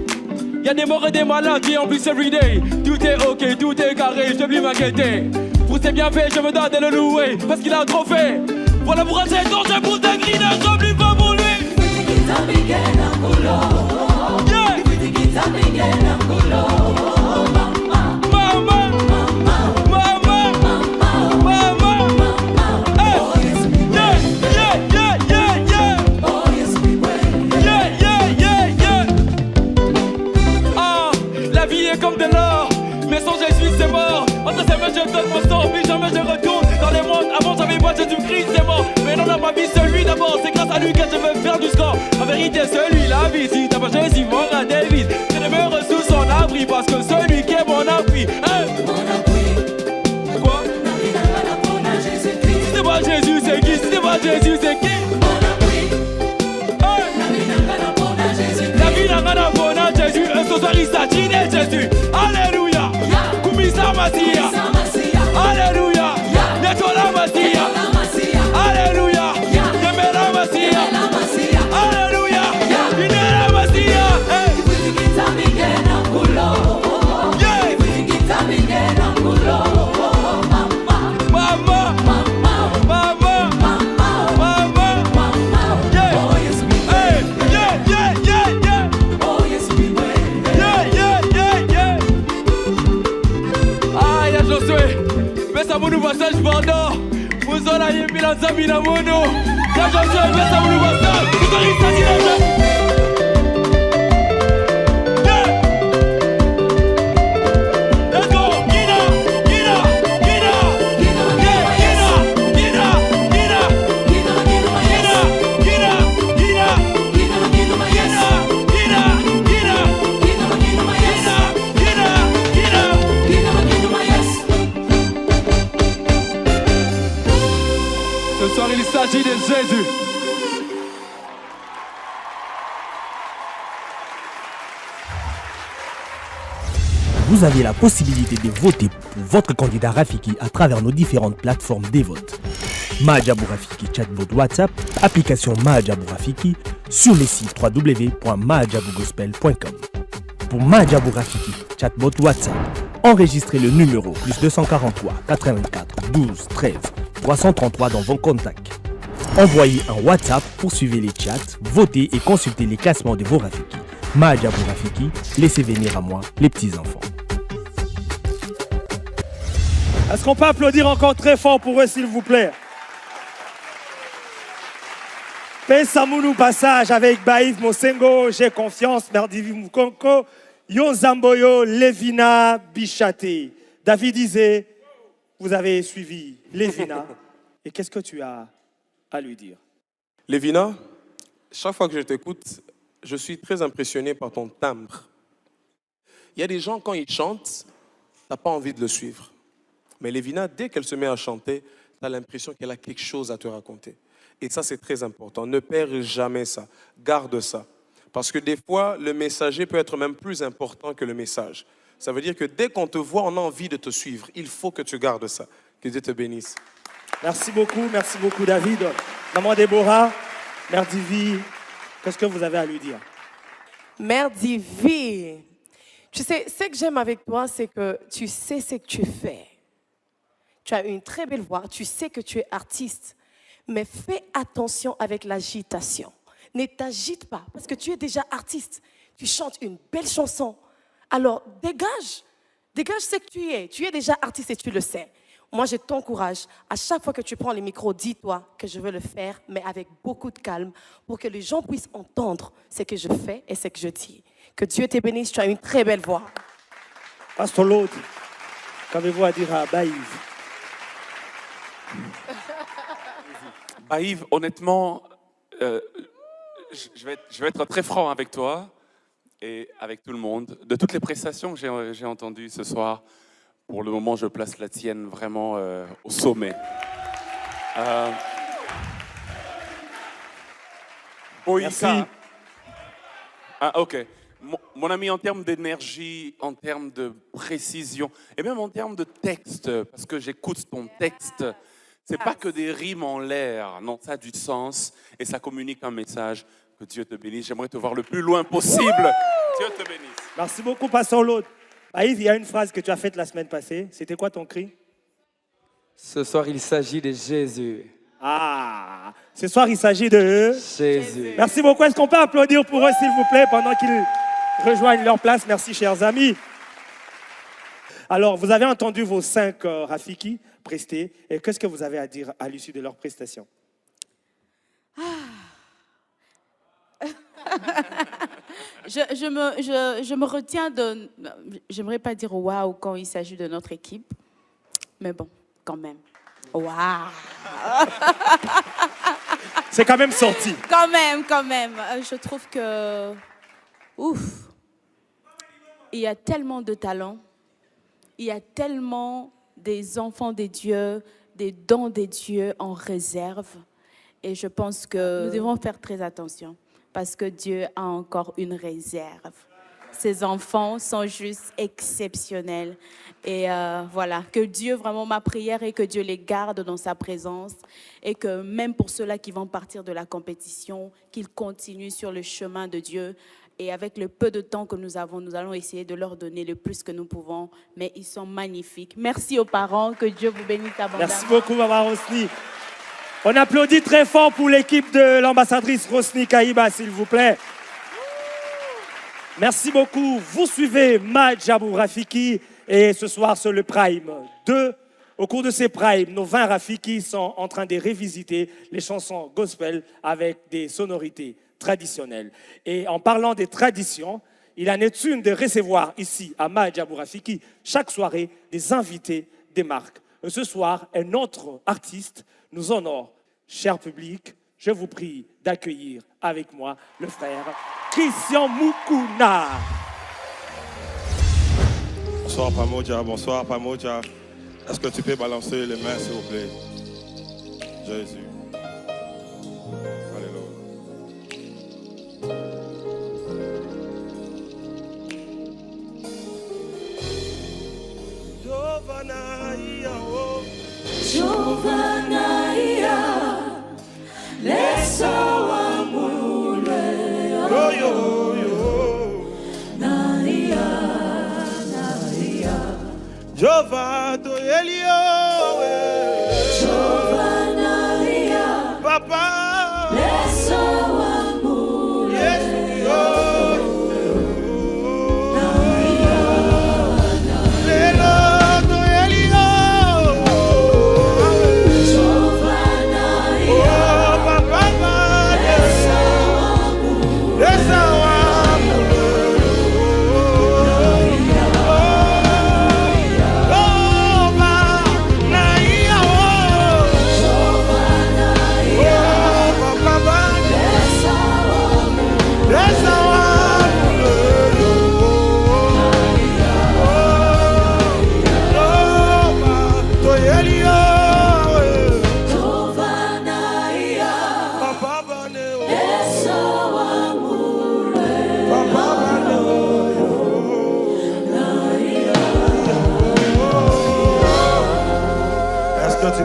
Y'a des morts et des malades qui en plus everyday. Tout est ok, tout est carré, je peux plus m'inquiéter. Pour ses bienfaits, je me dois de le louer. Parce qu'il a trop fait. Voilà pour un dont je pousse des cris, ne j'oublie pas pour lui. Comme de l'or, mais sans Jésus c'est mort. Entre ses mains je donne mon sang, puis jamais je retourne dans les mondes. Avant j'avais pas Jésus-Christ, c'est mort. Mais non, dans ma vie, celui d'abord, c'est grâce à lui que je veux faire du score. En vérité, celui la vie, si t'as pas Jésus, mon gars David, je demeure sous son abri, parce que celui qui est mon appui, mon appui. Quoi? Si c'est pas Jésus, c'est qui? Si c'est pas Jésus, c'est qui? La vie n'a rien à voir à Jésus, et ce soir il s'agit de Jésus. Alléluia, Kumisa Masia. Alléluia, Yatola Masia. Alléluia, Yemera Masia. Alléluia, Yinera Masia. Mama, mama, mama, Pesa munu passage pardon. Muzona yimila nzambi na munu. Kaja Josué pesa munu passage. Kutarisa dileje. Ce soir, il s'agit de Jésus. Vous avez la possibilité de voter pour votre candidat Rafiki à travers nos différentes plateformes des votes. Mahajabou Rafiki chatbot WhatsApp, application Mahajabou Rafiki, sur le site www.mahajabougospel.com. Pour Mahajabou Rafiki chatbot WhatsApp, enregistrez le numéro +243 84 12 13 333 dans vos contacts. Envoyez un WhatsApp pour suivre les chats, voter et consulter les classements de vos Rafiki Madjabou Rafiki, laissez venir à moi les petits-enfants. Est-ce qu'on peut applaudir encore très fort pour eux, s'il vous plaît? Pensamounou passage avec Baïf Mosengo, j'ai confiance, Merdivi Moukonko, Yonzamboyo, Levina, Bichate. David disait, vous avez suivi Levina, et qu'est-ce que tu as à lui dire? Levina, chaque fois que je t'écoute, je suis très impressionné par ton timbre. Il y a des gens, quand ils chantent, tu n'as pas envie de le suivre. Mais Levina, dès qu'elle se met à chanter, tu as l'impression qu'elle a quelque chose à te raconter. Et ça, c'est très important. Ne perds jamais ça. Garde ça. Parce que des fois, le messager peut être même plus important que le message. Ça veut dire que dès qu'on te voit, on a envie de te suivre. Il faut que tu gardes ça. Que Dieu te bénisse. Merci beaucoup David. Maman Déborah, Mère Divi, qu'est-ce que vous avez à lui dire? Mère Divi, tu sais, ce que j'aime avec toi, c'est que tu sais ce que tu fais. Tu as une très belle voix, tu sais que tu es artiste, mais fais attention avec l'agitation. Ne t'agite pas, parce que tu es déjà artiste. Tu chantes une belle chanson. Alors, dégage ce que tu es. Tu es déjà artiste et tu le sais. Moi, je t'encourage. À chaque fois que tu prends les micros, dis-toi que je veux le faire, mais avec beaucoup de calme, pour que les gens puissent entendre ce que je fais et ce que je dis. Que Dieu te bénisse, tu as une très belle voix. Pasteur Lode, qu'avez-vous à dire à Baïv? Baïv, honnêtement, je vais être très franc avec toi et avec tout le monde. De toutes les prestations que j'ai entendues ce soir, pour le moment, je place la tienne vraiment au sommet. Merci. Ah, ok. Mon ami, en termes d'énergie, en termes de précision, et même en termes de texte, parce que j'écoute ton texte, c'est pas que des rimes en l'air. Non, ça a du sens et ça communique un message. Que Dieu te bénisse. J'aimerais te voir le plus loin possible. Dieu te bénisse. Merci beaucoup, Pasteur Lode. Baïv, il y a une phrase que tu as faite la semaine passée. C'était quoi ton cri? Ce soir, il s'agit de Jésus. Ah, ce soir, il s'agit de Jésus. Merci beaucoup. Est-ce qu'on peut applaudir pour eux, s'il vous plaît, pendant qu'ils rejoignent leur place? Merci, chers amis. Alors, vous avez entendu vos 5 Rafiki prestés. Et qu'est-ce que vous avez à dire à l'issue de leur prestation? Je me retiens de... J'aimerais pas dire waouh quand il s'agit de notre équipe, mais bon, quand même. Waouh. C'est quand même sorti. Quand même. Je trouve que... Ouf. Il y a tellement de talents. Il y a tellement des enfants des dieux, des dons des dieux en réserve. Et je pense que nous devons faire très attention. Parce que Dieu a encore une réserve. Ces enfants sont juste exceptionnels. Et voilà, que Dieu, vraiment, ma prière est que Dieu les garde dans sa présence. Et que même pour ceux-là qui vont partir de la compétition, qu'ils continuent sur le chemin de Dieu. Et avec le peu de temps que nous avons, nous allons essayer de leur donner le plus que nous pouvons. Mais ils sont magnifiques. Merci aux parents, que Dieu vous bénisse abondamment. Merci beaucoup, Maman Rosny. On applaudit très fort pour l'équipe de l'ambassadrice Rosny Kaïba, s'il vous plaît. Merci beaucoup. Vous suivez Madjabou Rafiki et ce soir, c'est le Prime 2. Au cours de ces Primes, nos 20 Rafiki sont en train de révisiter les chansons gospel avec des sonorités traditionnelles. Et en parlant des traditions, il en est une de recevoir ici à Madjabou Rafiki chaque soirée des invités des marques. Et ce soir, un autre artiste nous honore. Cher public, je vous prie d'accueillir avec moi le frère Christian Mukuna. Bonsoir Pamoja, bonsoir Pamoja. Est-ce que tu peux balancer les mains s'il vous plaît? Jésus. Alléluia. Giovanaia, lesa wa mule, naia, Jovado Elio, Giovanaia, Papa, lesa wa mule,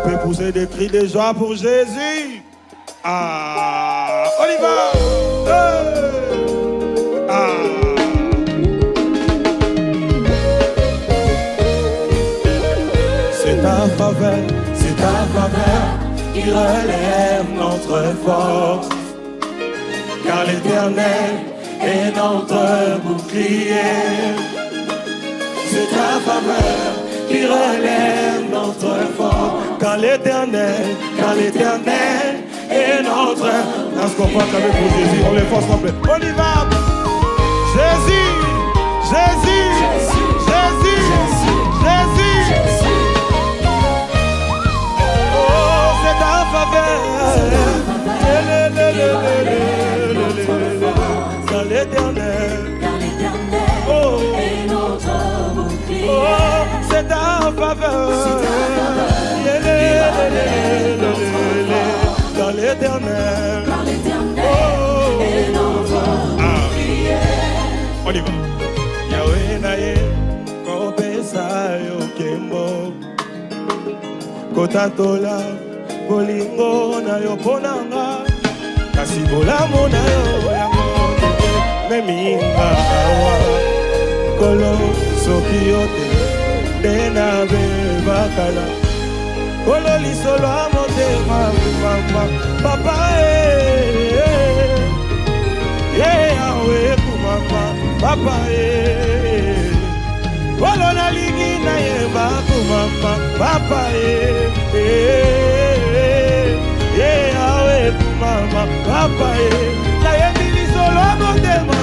peux pousser des cris de joie pour Jésus. Ah, on y va. Ah. C'est ta faveur qui relève notre force. Car l'Éternel est notre bouclier. C'est ta faveur qui relève notre force. Car l'Éternel est notre... Est-ce qu'on passe avec vous, Jésus? On les force complet. On y va. Jésus, Jésus, Jésus, Jésus. Oh, c'est ta faveur. Car l'Éternel est notre bouclier. Oh, c'est ta faveur. Car l'Éternel est notre bouclier. On y va. Yahweh naye kopesa yo kembo kotatola bolingo na yo ponanga kasi bolamu na yo yango meminga awa kolo soki yo te nde na bebakala kolo lisolo ya motema mama papa yawe kumama papa kolo nalingi nayeba kumama papa yawe kumama papa nayebi lisolo ya motema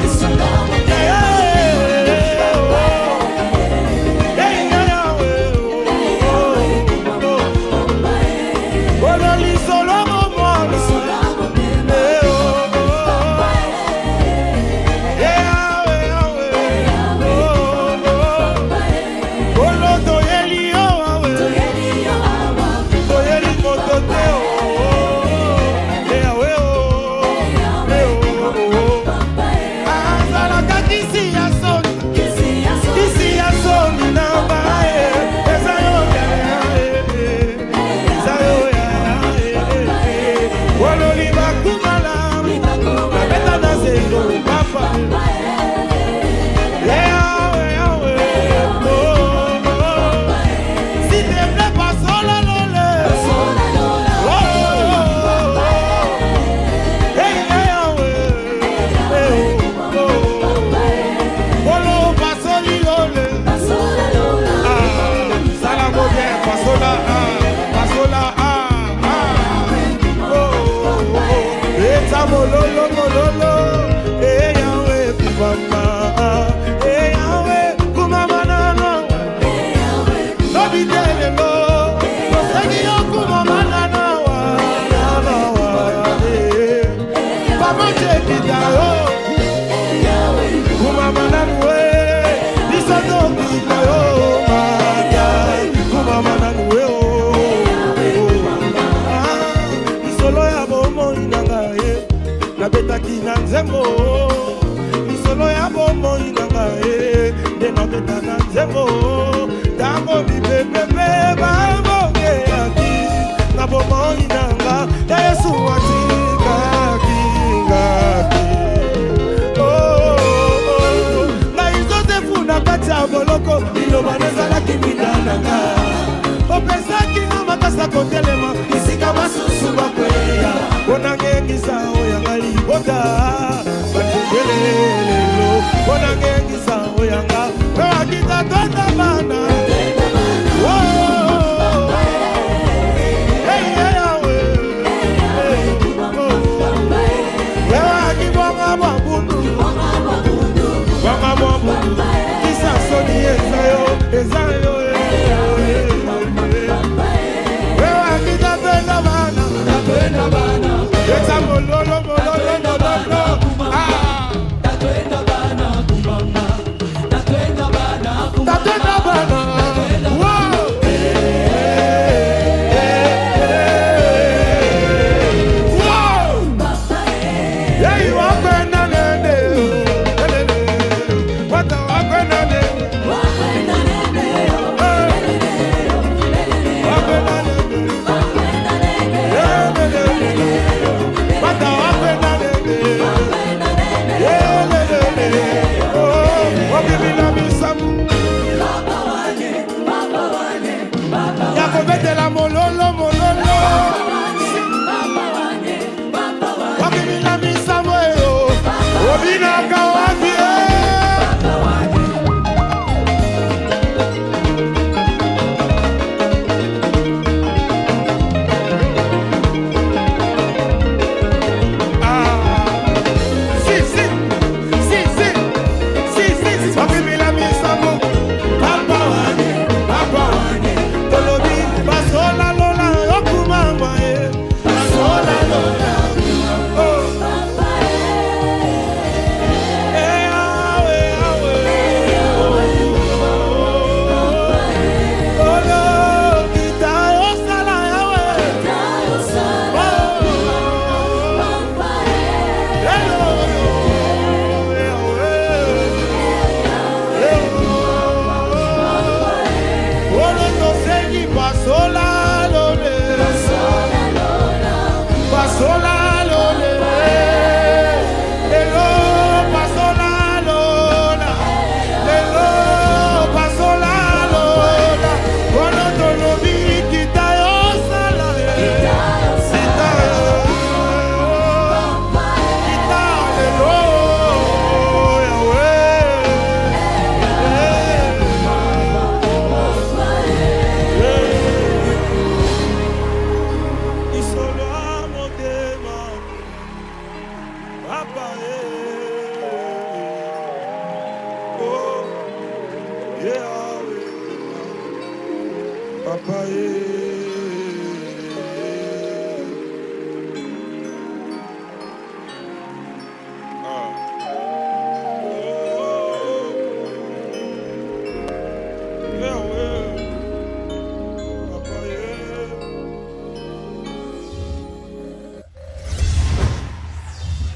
Papa,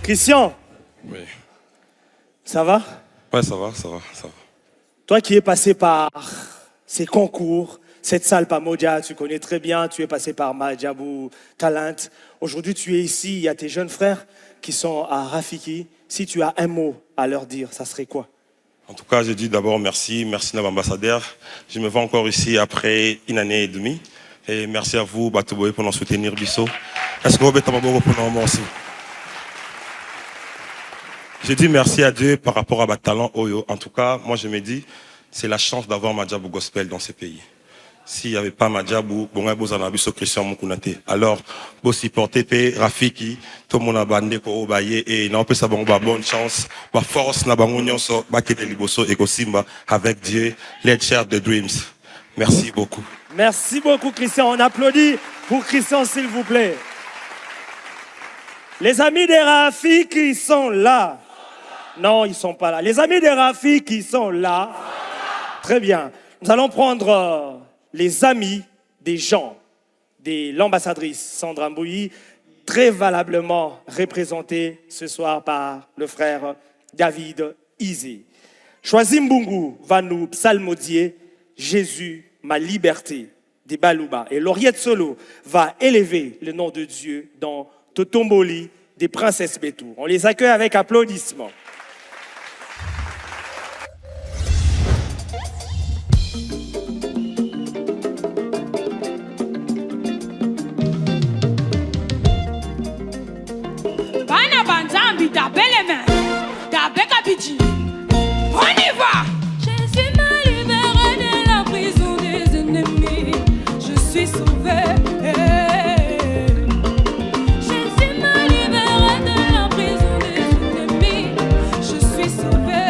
Christian. Oui. Ça va? Ouais, ça va, ça va, ça va. Toi qui es passé par ces concours, cette salle Pamoja, tu connais très bien, tu es passé par Madjabou Talent. Aujourd'hui, tu es ici, il y a tes jeunes frères qui sont à Rafiki. Si tu as un mot à leur dire, ça serait quoi? En tout cas, je dis d'abord merci à l'ambassadeur. Je me vois encore ici après une année et demie. Et merci à vous, Batoboy, pour nous soutenir, Bissot. Est-ce que vous êtes pour nous aussi? Je dis merci à Dieu par rapport à Batalan Oyo. En tout cas, moi je me dis, c'est la chance d'avoir Madjabou Gospel dans ces pays. S'il n'y avait pas Madjabou, Christian Moukounate. Alors, vous supportez Rafiki, tout le monde a bandé pour Obaye et non peut savoir bonne chance, ma force n'a pas so bakete liboso et Simba avec Dieu. Let's share the dreams. Merci beaucoup. Merci beaucoup, Christian. On applaudit pour Christian, s'il vous plaît. Les amis des Rafi qui sont là. Non, ils ne sont pas là. Les amis des Rafi qui sont là. Très bien. Nous allons prendre les amis des gens, de l'ambassadrice Sandra Mbouyi, très valablement représentée ce soir par le frère David Izé. Choisi Mbungu va nous psalmodier Jésus, ma liberté, des Balouba. Et Lauriette Solo va élever le nom de Dieu dans Totomboli des Princesses Bétou. On les accueille avec applaudissements. Bana Banzambi, tapez les mains, tapez Kapiti. On y va! Jésus m'a libéré de la prison des ennemis. Je suis sauvé. Jésus m'a libéré de la prison des ennemis. Je suis sauvé.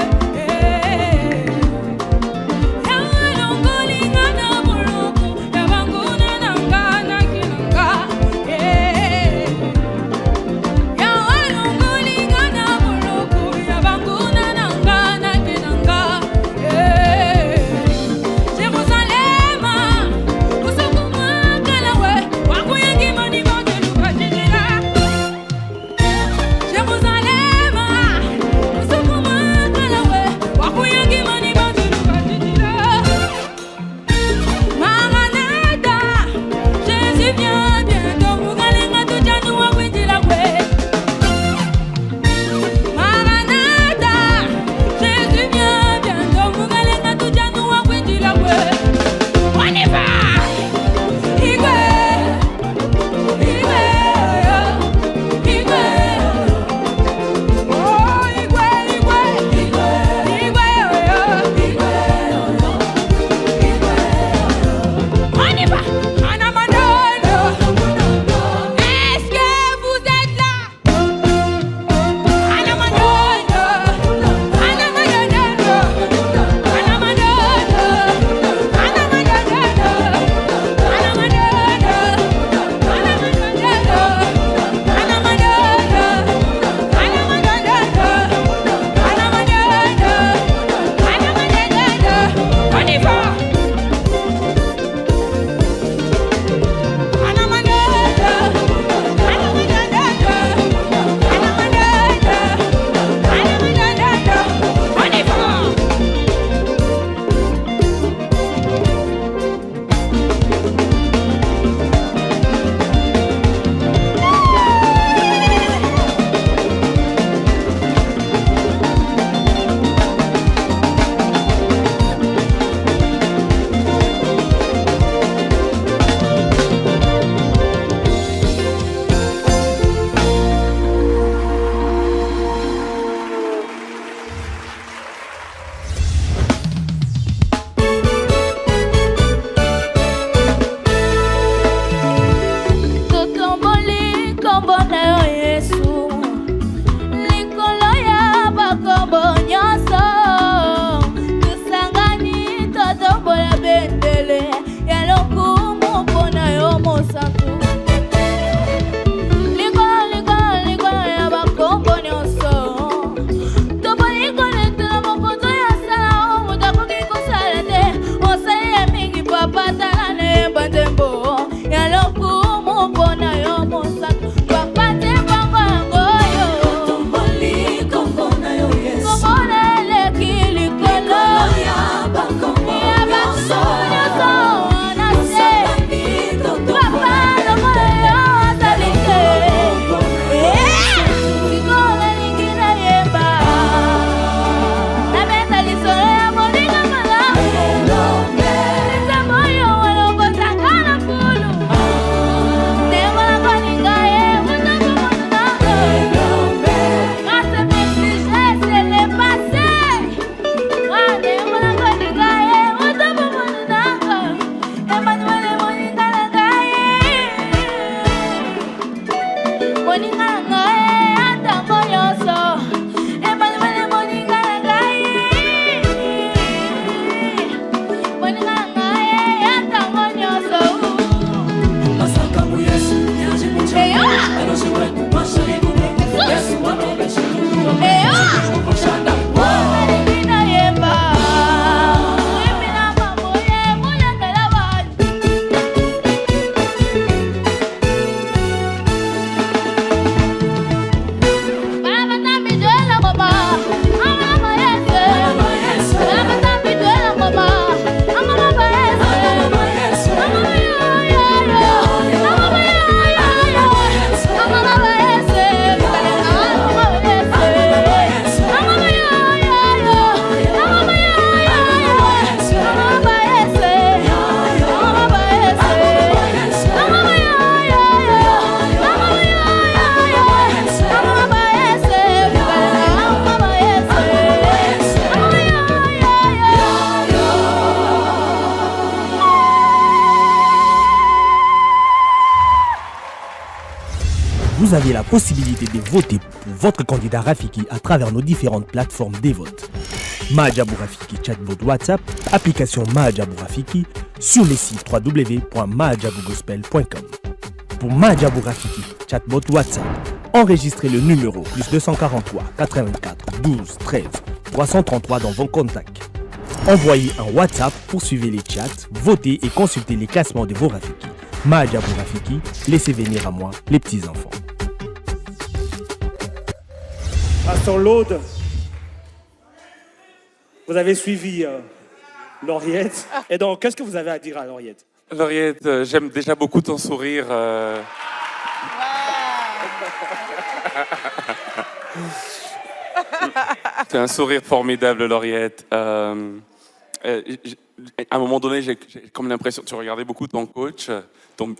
avez la possibilité de voter pour votre candidat Rafiki à travers nos différentes plateformes des votes. Mahajabou Rafiki chatbot WhatsApp, application Mahajabou Rafiki, sur le site www.mahajabougospel.com. Pour Mahajabou Rafiki chatbot WhatsApp, enregistrez le numéro plus 243 84 12 13 333 dans vos contacts. Envoyez un WhatsApp pour suivre les chats, voter et consulter les classements de vos Rafiki. Mahajabou Rafiki, laissez venir à moi les petits-enfants. Pasteur Laude, vous avez suivi Lauriette. Et donc, qu'est-ce que vous avez à dire à Lauriette? Lauriette, j'aime déjà beaucoup ton sourire. Tu as un sourire formidable, Lauriette. À un moment donné, j'ai comme l'impression, tu regardais beaucoup ton coach,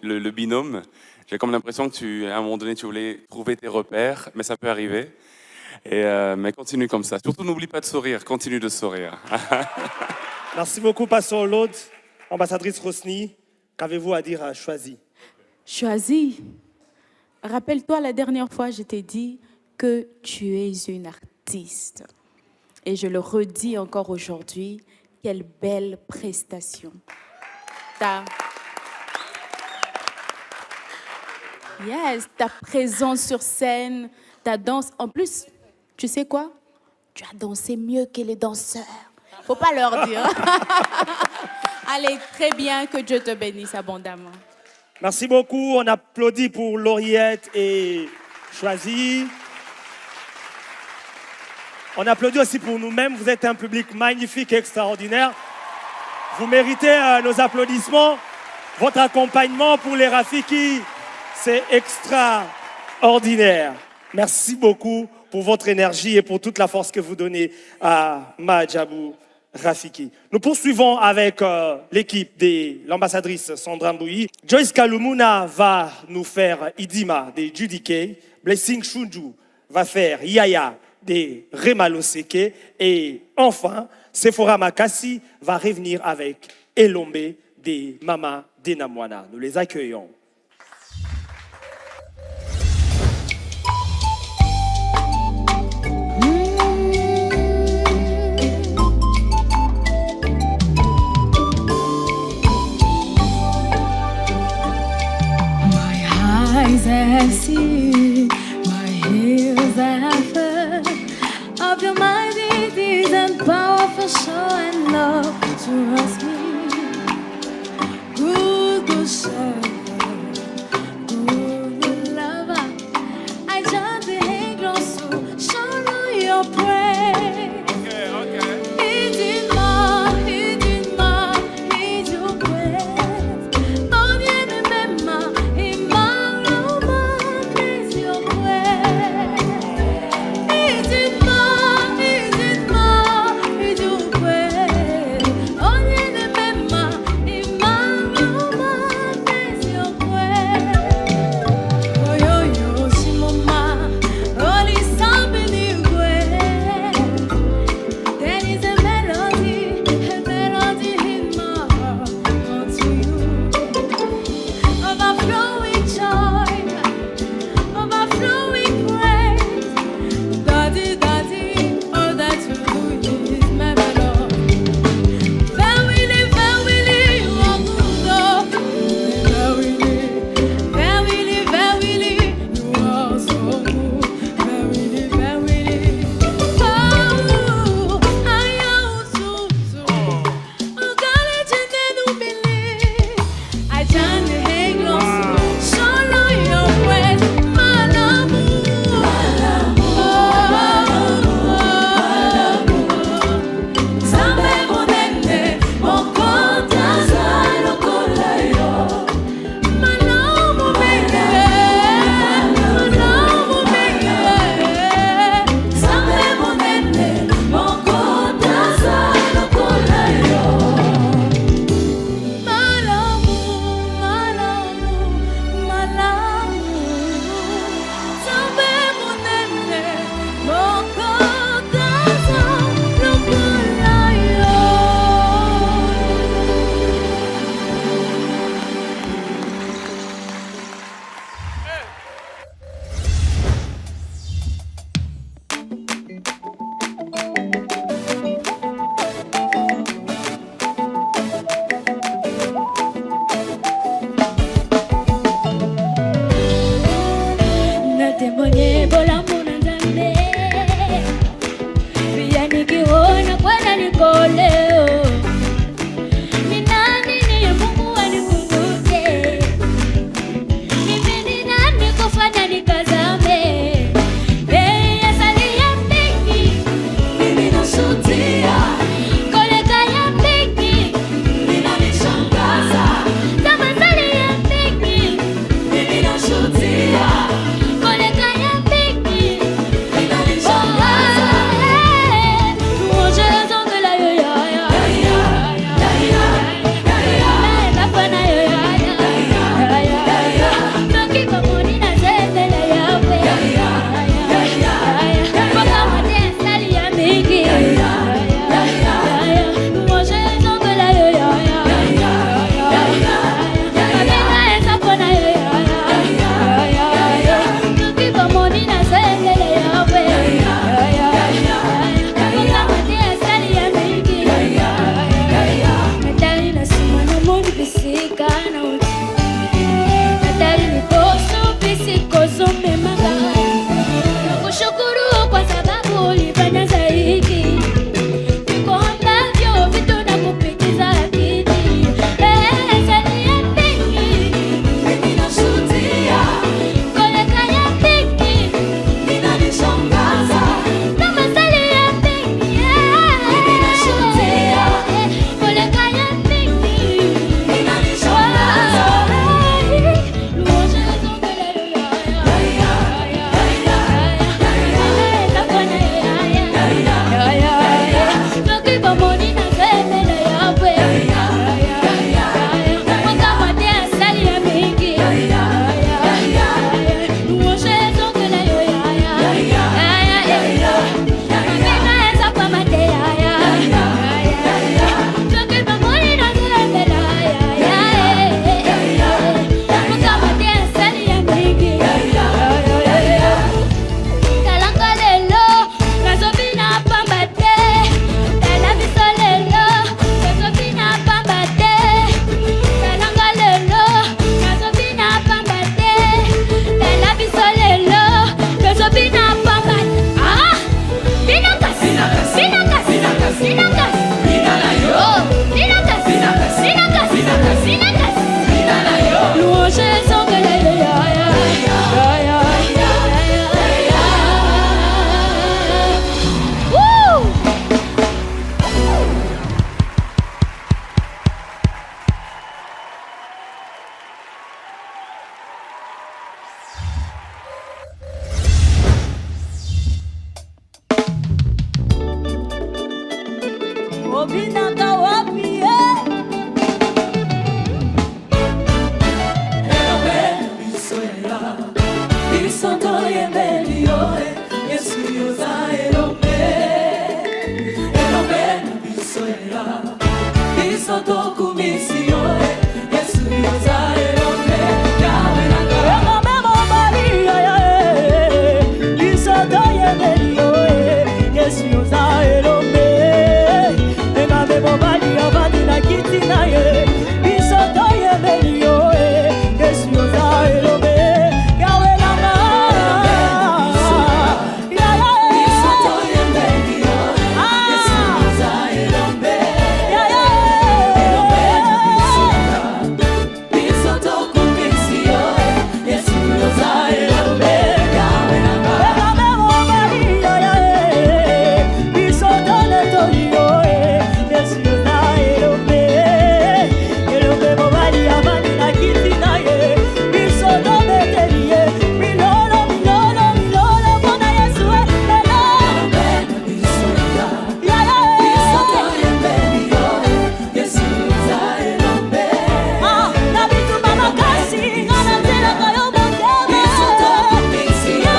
le binôme. J'ai comme l'impression que à un moment donné, tu voulais trouver tes repères, mais ça peut arriver. Mais continue comme ça. Surtout, n'oublie pas de sourire. Continue de sourire. Merci beaucoup, Pasteur Laude. Ambassadrice Rosny, qu'avez-vous à dire à Choisi? Choisi, rappelle-toi la dernière fois, je t'ai dit que tu es une artiste. Et je le redis encore aujourd'hui, quelle belle prestation. Ta présence sur scène, ta danse. En plus, tu sais quoi? Tu as dansé mieux que les danseurs. Faut pas leur dire. Allez, très bien, que Dieu te bénisse abondamment. Merci beaucoup. On applaudit pour Lauriette et Choisi. On applaudit aussi pour nous-mêmes. Vous êtes un public magnifique et extraordinaire. Vous méritez nos applaudissements. Votre accompagnement pour les Rafiki, c'est extraordinaire. Merci beaucoup pour votre énergie et pour toute la force que vous donnez à Mahajabou Rafiki. Nous poursuivons avec l'équipe de l'ambassadrice Sandra Mbouyi. Joyce Kalumuna va nous faire Idima de Judike. Blessing Shunju va faire Yaya de Remaloseke. Et enfin, Sephora Makassi va revenir avec Elombe de Mama Denamwana. Nous les accueillons. Eyes have seen, my ears have heard of your mighty deeds and powerful show and love towards me. Good shepherd, obinaka wapi Elobe biso ya biso toyembeli yo Yesu yoza elobe Elobe biso ya biso tokumisi yo Yesu yoza elobe Yawe nanga Elobe mobali ya biso toyembeli yo Yesu yoza elobe Elobe mobali ya vandi na kiti na ye biso toyembeli yo Yesu yoza elobe Yawe nanga biso toyembeli yo Yesu yoza elobe biso tokumisi yo Yesu yoza elobe Yawe nanga mobali ya biso toletoli yo Yesu yoza elobe elobe mobali ya vandi na kiti na ye biso tobeteli ye milolo milolo milolo mpona Yesu elobe biso biso toyembeli yo Yesu yoza elobe na bitumba makasi nga na nzelaka yo motema biso tokumisi yo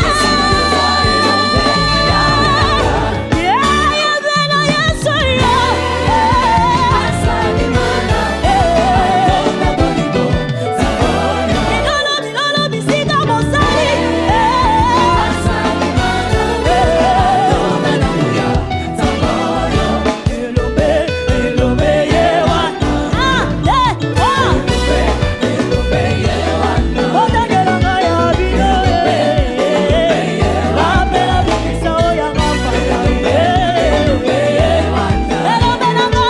Yesu yoza elobe yebela Yesu yo asalimana tonda bolingo zaboyo milolo milolo bisika mosali asalimana tonda namuya zaboyo elobe elobe yewana elobe yewana otangelanga ya bino bapela bikisa oya mapata elobe yewana elobe nanga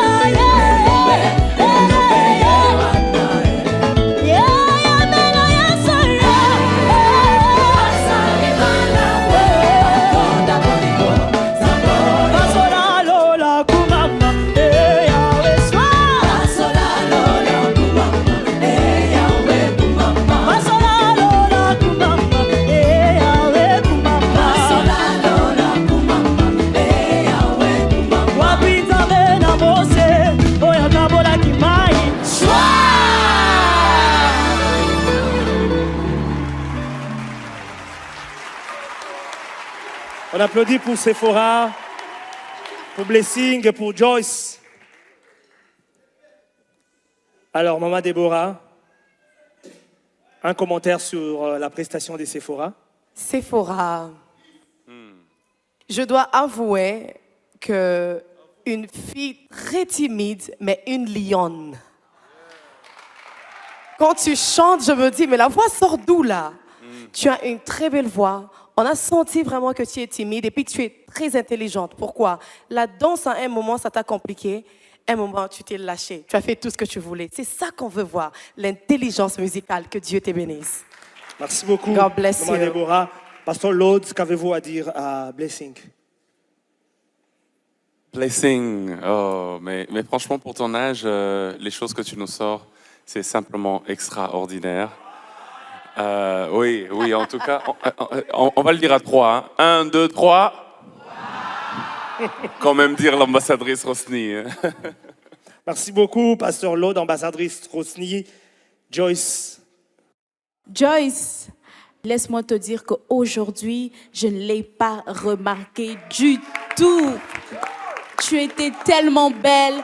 yebela Yesu yo asalimana tonda bolingo zaboyo basola lola kumama yawe swa basola lola kumama yawe kumama basola lola kumama yawe kumama basola lola kumama yawe kumama wapita mena mose oya kabola kimai swa On applaudit pour Sephora, pour Blessing et pour Joyce. Alors, Maman Déborah, un commentaire sur la prestation des Sephora. Sephora. Je dois avouer que une fille très timide, mais une lionne. Quand tu chantes, je me dis, mais la voix sort d'où là? Tu as une très belle voix. On a senti vraiment que tu es timide et puis tu es très intelligente. Pourquoi? La danse, à un moment, ça t'a compliqué. À un moment, tu t'es lâché. Tu as fait tout ce que tu voulais. C'est ça qu'on veut voir, l'intelligence musicale. Que Dieu te bénisse. Merci beaucoup, God bless Maman you. Déborah. Pasteur Lodz, qu'avez-vous à dire à Blessing? Blessing, oh, mais franchement, pour ton âge, les choses que tu nous sors, c'est simplement extraordinaire. Oui, en tout cas, on va le dire à 3. 1, 2, 3. Quand même dire l'ambassadrice Rosny. Merci beaucoup, Pasteur Lodz, ambassadrice Rosny. Joyce. Joyce, laisse-moi te dire qu'aujourd'hui, je ne l'ai pas remarqué du tout. Tu étais tellement belle.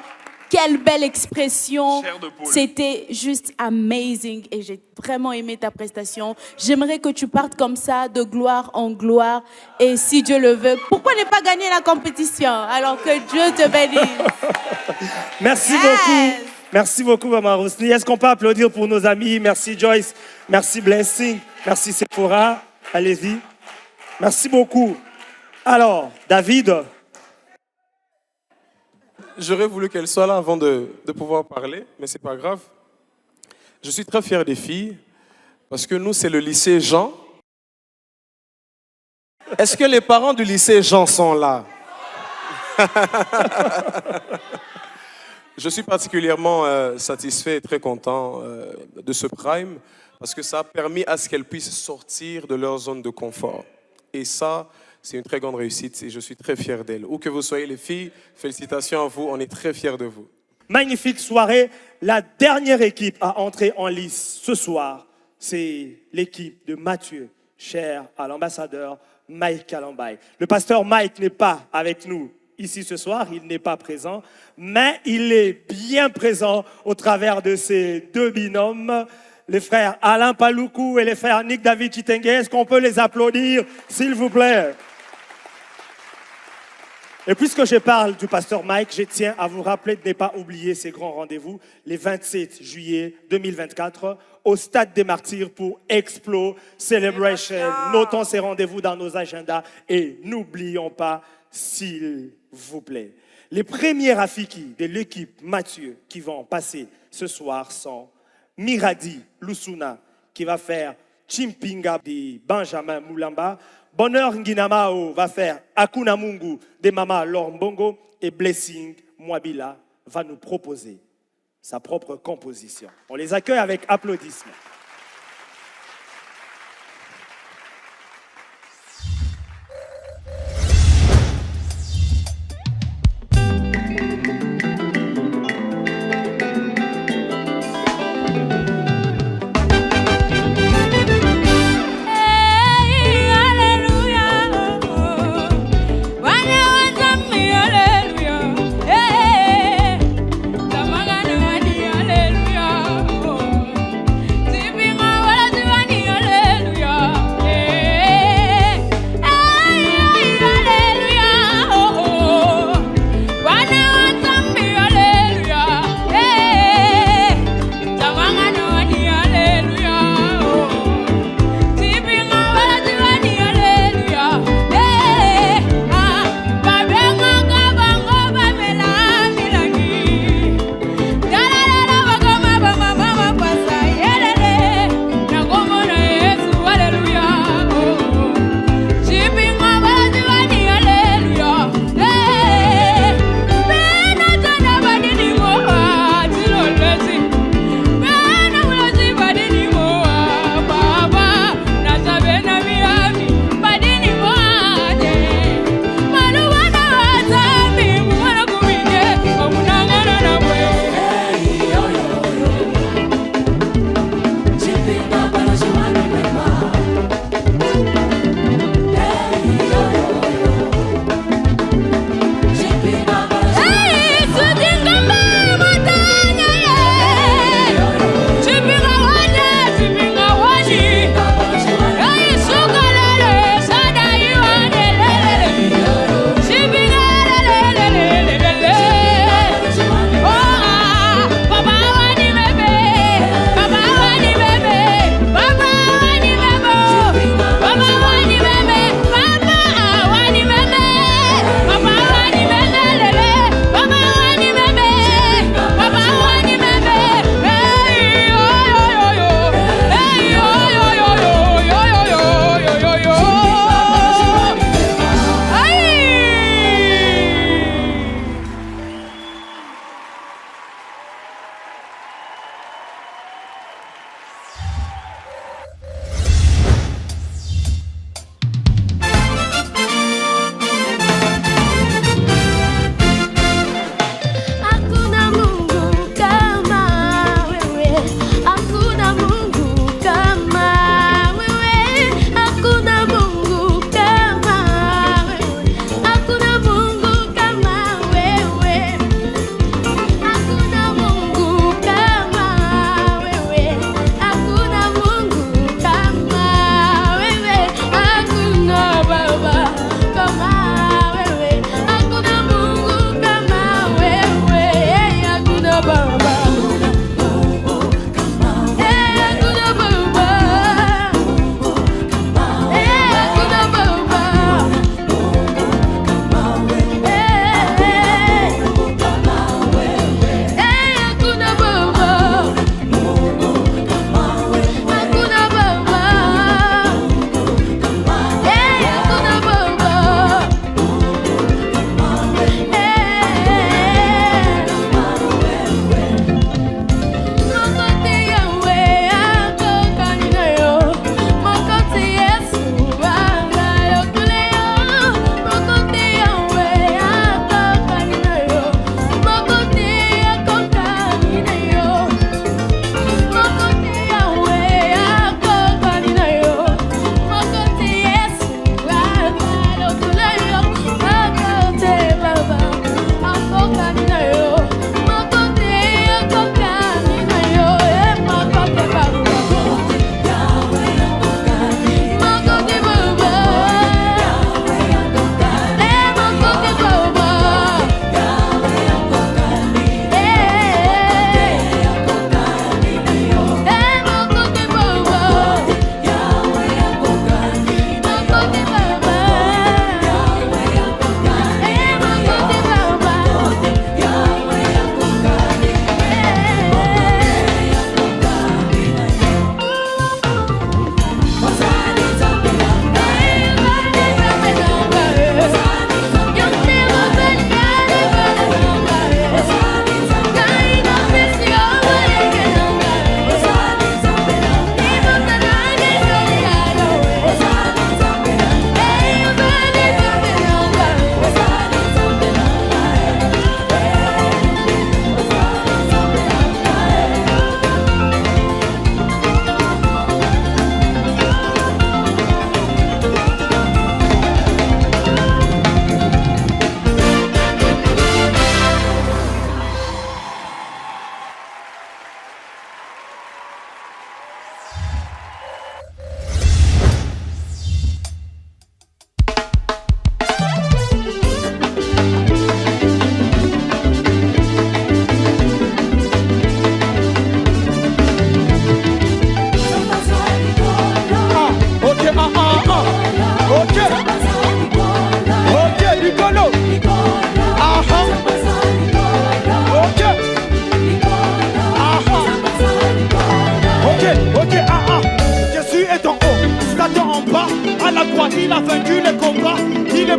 Quelle belle expression. C'était juste amazing et j'ai vraiment aimé ta prestation. J'aimerais que tu partes comme ça, de gloire en gloire. Et si Dieu le veut, pourquoi ne pas gagner la compétition alors que Dieu te bénisse? Merci beaucoup. Merci beaucoup, Maman Rosny. Est-ce qu'on peut applaudir pour nos amis? Merci Joyce. Merci Blessing. Merci Sephora. Allez-y. Merci beaucoup. Alors, David. J'aurais voulu qu'elle soit là avant de pouvoir parler, mais c'est pas grave. Je suis très fier des filles, parce que nous, c'est le lycée Jean. Est-ce que les parents du lycée Jean sont là? Je suis particulièrement satisfait et très content de ce prime, parce que ça a permis à ce qu'elles puissent sortir de leur zone de confort. Et ça, C'est une très grande réussite et je suis très fier d'elle. Où que vous soyez les filles, félicitations à vous, on est très fiers de vous. Magnifique soirée. La dernière équipe à entrer en lice ce soir, c'est l'équipe de Mathieu, cher à l'ambassadeur Mike Kalambaye. Le pasteur Mike n'est pas avec nous ici ce soir, il n'est pas présent, mais il est bien présent au travers de ces deux binômes, les frères Alain Paloukou et les frères Nick David Chitenge. Est-ce qu'on peut les applaudir, s'il vous plaît? Et puisque je parle du pasteur Mike, je tiens à vous rappeler de ne pas oublier ces grands rendez-vous, les 27 juillet 2024, au Stade des Martyrs pour Explo Celebration. Notons ces rendez-vous dans nos agendas et n'oublions pas, s'il vous plaît, les premiers Rafiki de l'équipe Mathieu qui vont passer ce soir sont Miradi Lusuna qui va faire Chimpinga de Benjamin Moulamba, Bonheur Nginamao va faire Akuna Mungu de Mama Lombongo et Blessing Mwabila va nous proposer sa propre composition. On les accueille avec applaudissements. Hallelujah.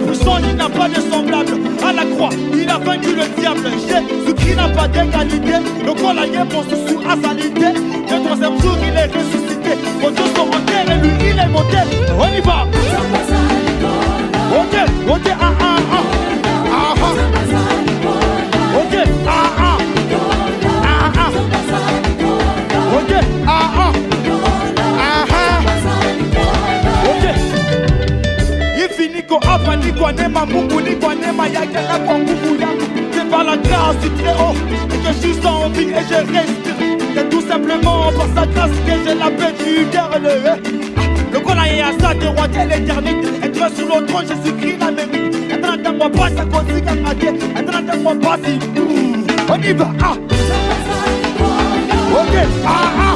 puissant, il n'a pas de semblable. À la croix, il a vaincu le diable. Jésus-Christ n'a pas d'égalité. Le corps la guerre pense sous à sanité. Le troisième jour, il est ressuscité. Vos dieux sont en terre et lui, il est monté. On y va. Ok, ok, ah, ah, ah. Ah, ah. Ok, ah, ah. Ah, ah. Ok, ah, ah. Ah, ah. Ok. Il finit qu'on apprend, ni qu'on aime à Mungu, ni qu'on aime à Yakela, qu'on Mungu Yangu. C'est par la grâce du Très-Haut que je suis en vie et je respire. C'est tout simplement par sa grâce que j'ai la paix du dernier. Le Coran est à ça, de roi de l'éternité. Et toi sur le trône, Jésus-Christ la mérite. Attends-moi pas, ça continue à mater. Attends-moi pas, si. On y va, ah. Ok, ah, ah.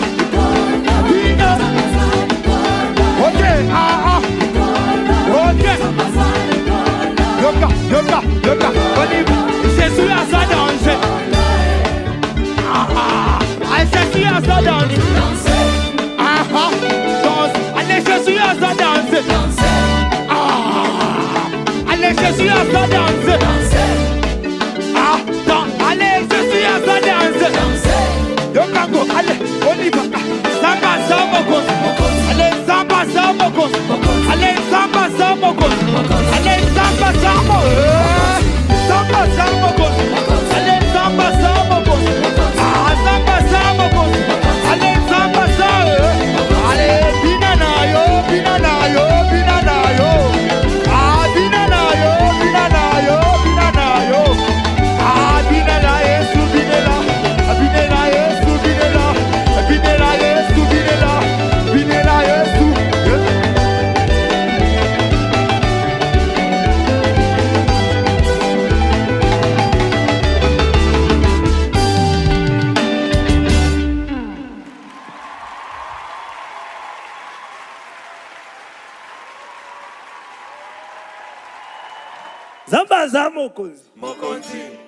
Ok, ah, ah. Ok. Yoga, on y va. Jésus a sa danse. Ah, ah. Jésus a sa danse. Ah, ah. Allez, Jésus a sa danse. Ah. Allez, Jésus a sa danse. Ah, allez, Jésus a sa danse. Yokango, allez, on y va. Samba, samba, allez, samba, samba, allez, samba, samba, allez, samba, samba, samba, samba, allez, samba, samba, ah, samba, samba, allez, samba, samba, allez, binana yo, binana yo, binana yo, ah, binana yo, binana yo, binana yo, ah, binana yesu, binela, binela yesu, binela, binela yesu, binela, binela yesu. Zambaza Mokonzi.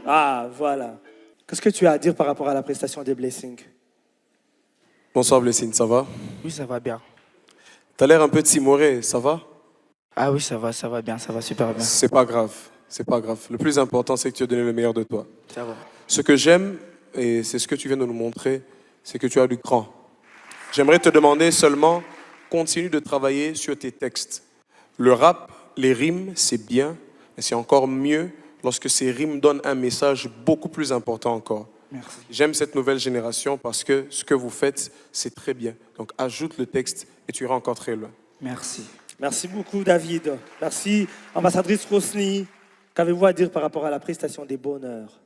Ah, voilà. Qu'est-ce que tu as à dire par rapport à la prestation des Blessings? Bonsoir Blessing, ça va? Oui, ça va bien. T'as l'air un peu timoré, ça va? Ah oui, ça va bien, ça va super bien. C'est pas grave, c'est pas grave. Le plus important, c'est que tu as donné le meilleur de toi. Ça va. Ce que j'aime, et c'est ce que tu viens de nous montrer, c'est que tu as du cran. J'aimerais te demander seulement, continue de travailler sur tes textes. Le rap, les rimes, c'est bien, mais c'est encore mieux lorsque ces rimes donnent un message beaucoup plus important encore. Merci. J'aime cette nouvelle génération parce que ce que vous faites, c'est très bien. Donc ajoute le texte et tu iras encore très loin. Merci. Merci beaucoup, David. Merci, ambassadrice Rosny. Qu'avez-vous à dire par rapport à la prestation des bonheurs?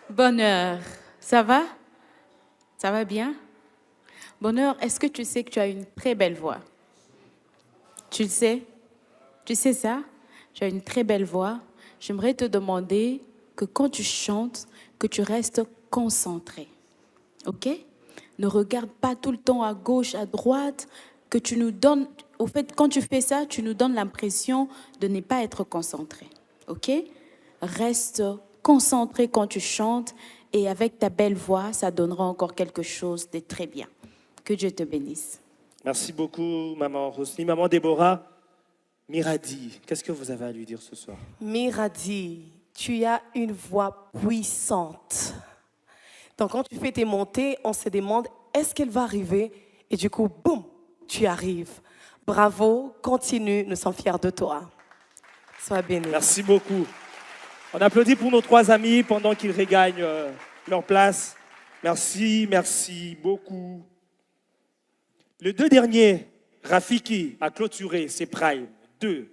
Bonheur, ça va? Ça va bien? Bonheur, est-ce que tu sais que tu as une très belle voix? Tu le sais? Tu sais ça? Tu as une très belle voix. J'aimerais te demander que quand tu chantes, que tu restes concentré. Ok? Ne regarde pas tout le temps à gauche, à droite, que tu nous donnes... Au fait, quand tu fais ça, tu nous donnes l'impression de ne pas être concentré. Ok? Reste concentré quand tu chantes et avec ta belle voix, ça donnera encore quelque chose de très bien. Que Dieu te bénisse. Merci beaucoup, maman Rosny. Maman Déborah, Miradi, qu'est-ce que vous avez à lui dire ce soir? Miradi, tu as une voix puissante. Donc quand tu fais tes montées, on se demande, est-ce qu'elle va arriver? Et du coup, boum, tu arrives. Bravo, continue, nous sommes fiers de toi. Sois béni. Merci beaucoup. On applaudit pour nos trois amis pendant qu'ils regagnent leur place. Merci, merci beaucoup. Les deux derniers, Rafiki a clôturé ses primes. Deux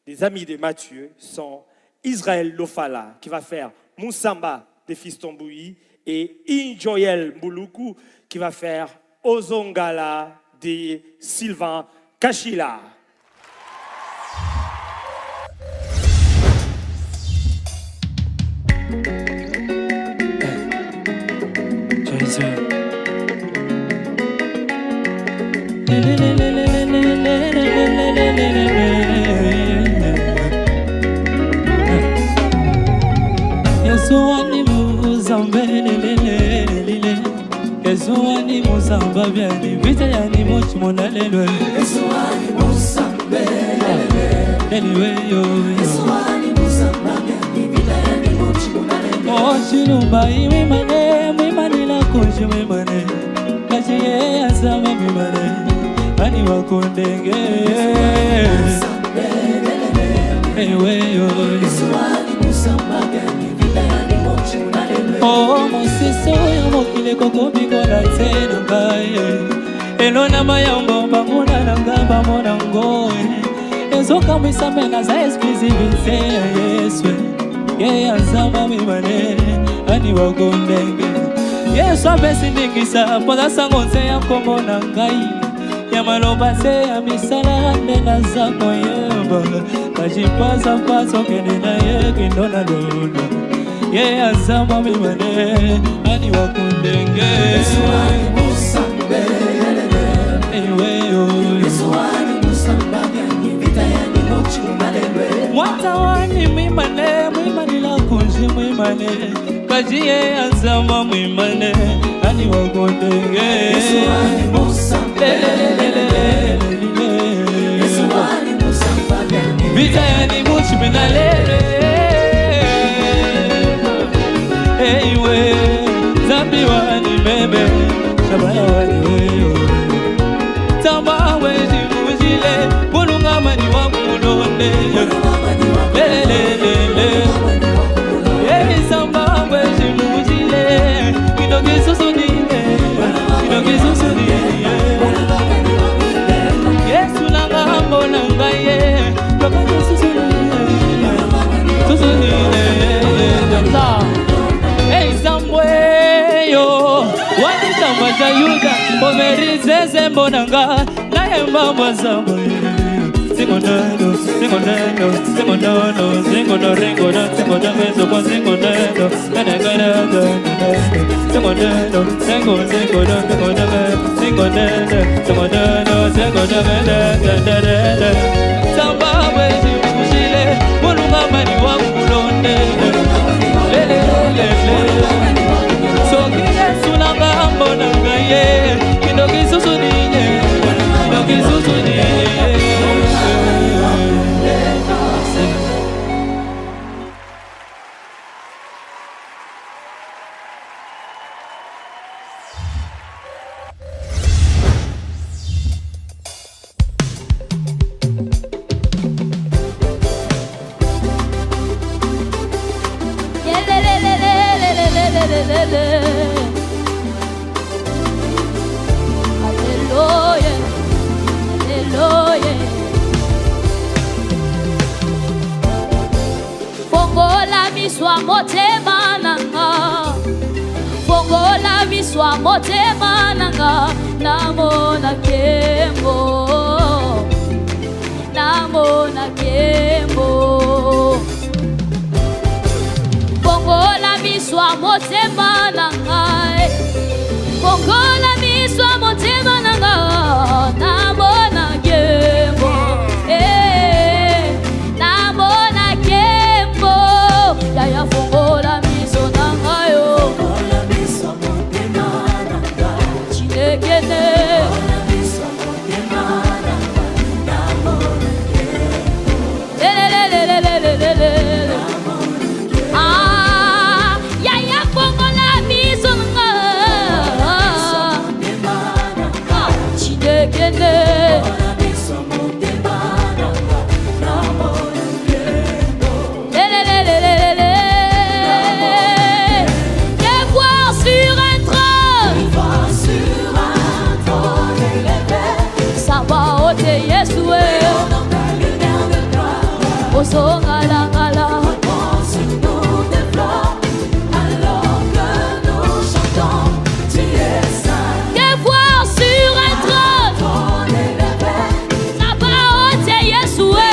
des amis de Mathieu sont Israël Lofala, qui va faire Moussamba des Fiston Bouyi, et Injoyel Mbuluku, qui va faire Ozongala de Sylvain Kachila. Yesuani muzambe lele Yesuani muzamba byani vita yani mochimona lelo Eswani musambe lelo yo Eswani musamba ngibila yani mochimona lelo Ochilumba imimane la kunje mimane Kachiye asama mimane ani wakundenge ewe yo Eswani musamba ngibila yani mochimona lelo Oh mosiso ya mokile kokobiko la tena ngaye Elona mayambo bamuna nangamba mona ngoe Ezoka mwisamena za exclusivité ya Yesu Ye azama mimane ani wakondenge Yesu amesindikisa poza sangonze ya komona ngai Ya maloba se ya misala nena za koyeba Kajipaza paso kene na ye kindona lona Ye azama mimane ani wakondenge Eswani musambe Mwata wani mwimane la kunji mwimane Kajiye azama mwimane ani wakondenge Eswani musambe Eswani musambe Vita yani muchi minalele Ewe zambi wani bebe Shabaya wani weyo Tamba wezi mujile Bulunga mani wa mulonde Lelelelele Yei samba wezi mujile Kidogi susudine Kidogi susudine Yesu nanga hambo nanga ye Lokaji susudine Susudine Hey Samuel Wani samba jayuda Pomerize mbonanga Naye mbamba samba Singonano, singonano, singonano Singono ringono, singono mezo Singonano, menegano Singonano, singono, singono Singonano, singonano, singono menegano Samba wezi mkushile Mulunga mani wa kulonde Sokiye sulanga mbonanga ye Kidogi susudinye Kidogi susudinye Fongola miswa motema nanga Fongola miswa motema nanga Namona kembo Namona kembo Fongola miswa motema nanga Fongola miswa motema nanga Namona kembo Namona kembo Yaya fongola miso nanga yo Fongola miso motema nanga Chinekene Fongola miso motema nanga Namona kembo Lelelelelelelele Ah Yaya fongola miso nanga Chinekene Fongola miso motema nanga Namona kembo Lelelelelelele Osongala-ngala sur tes flots alors que nous chantons tu es saint que voir sur un trône sa parole c'est Yeshua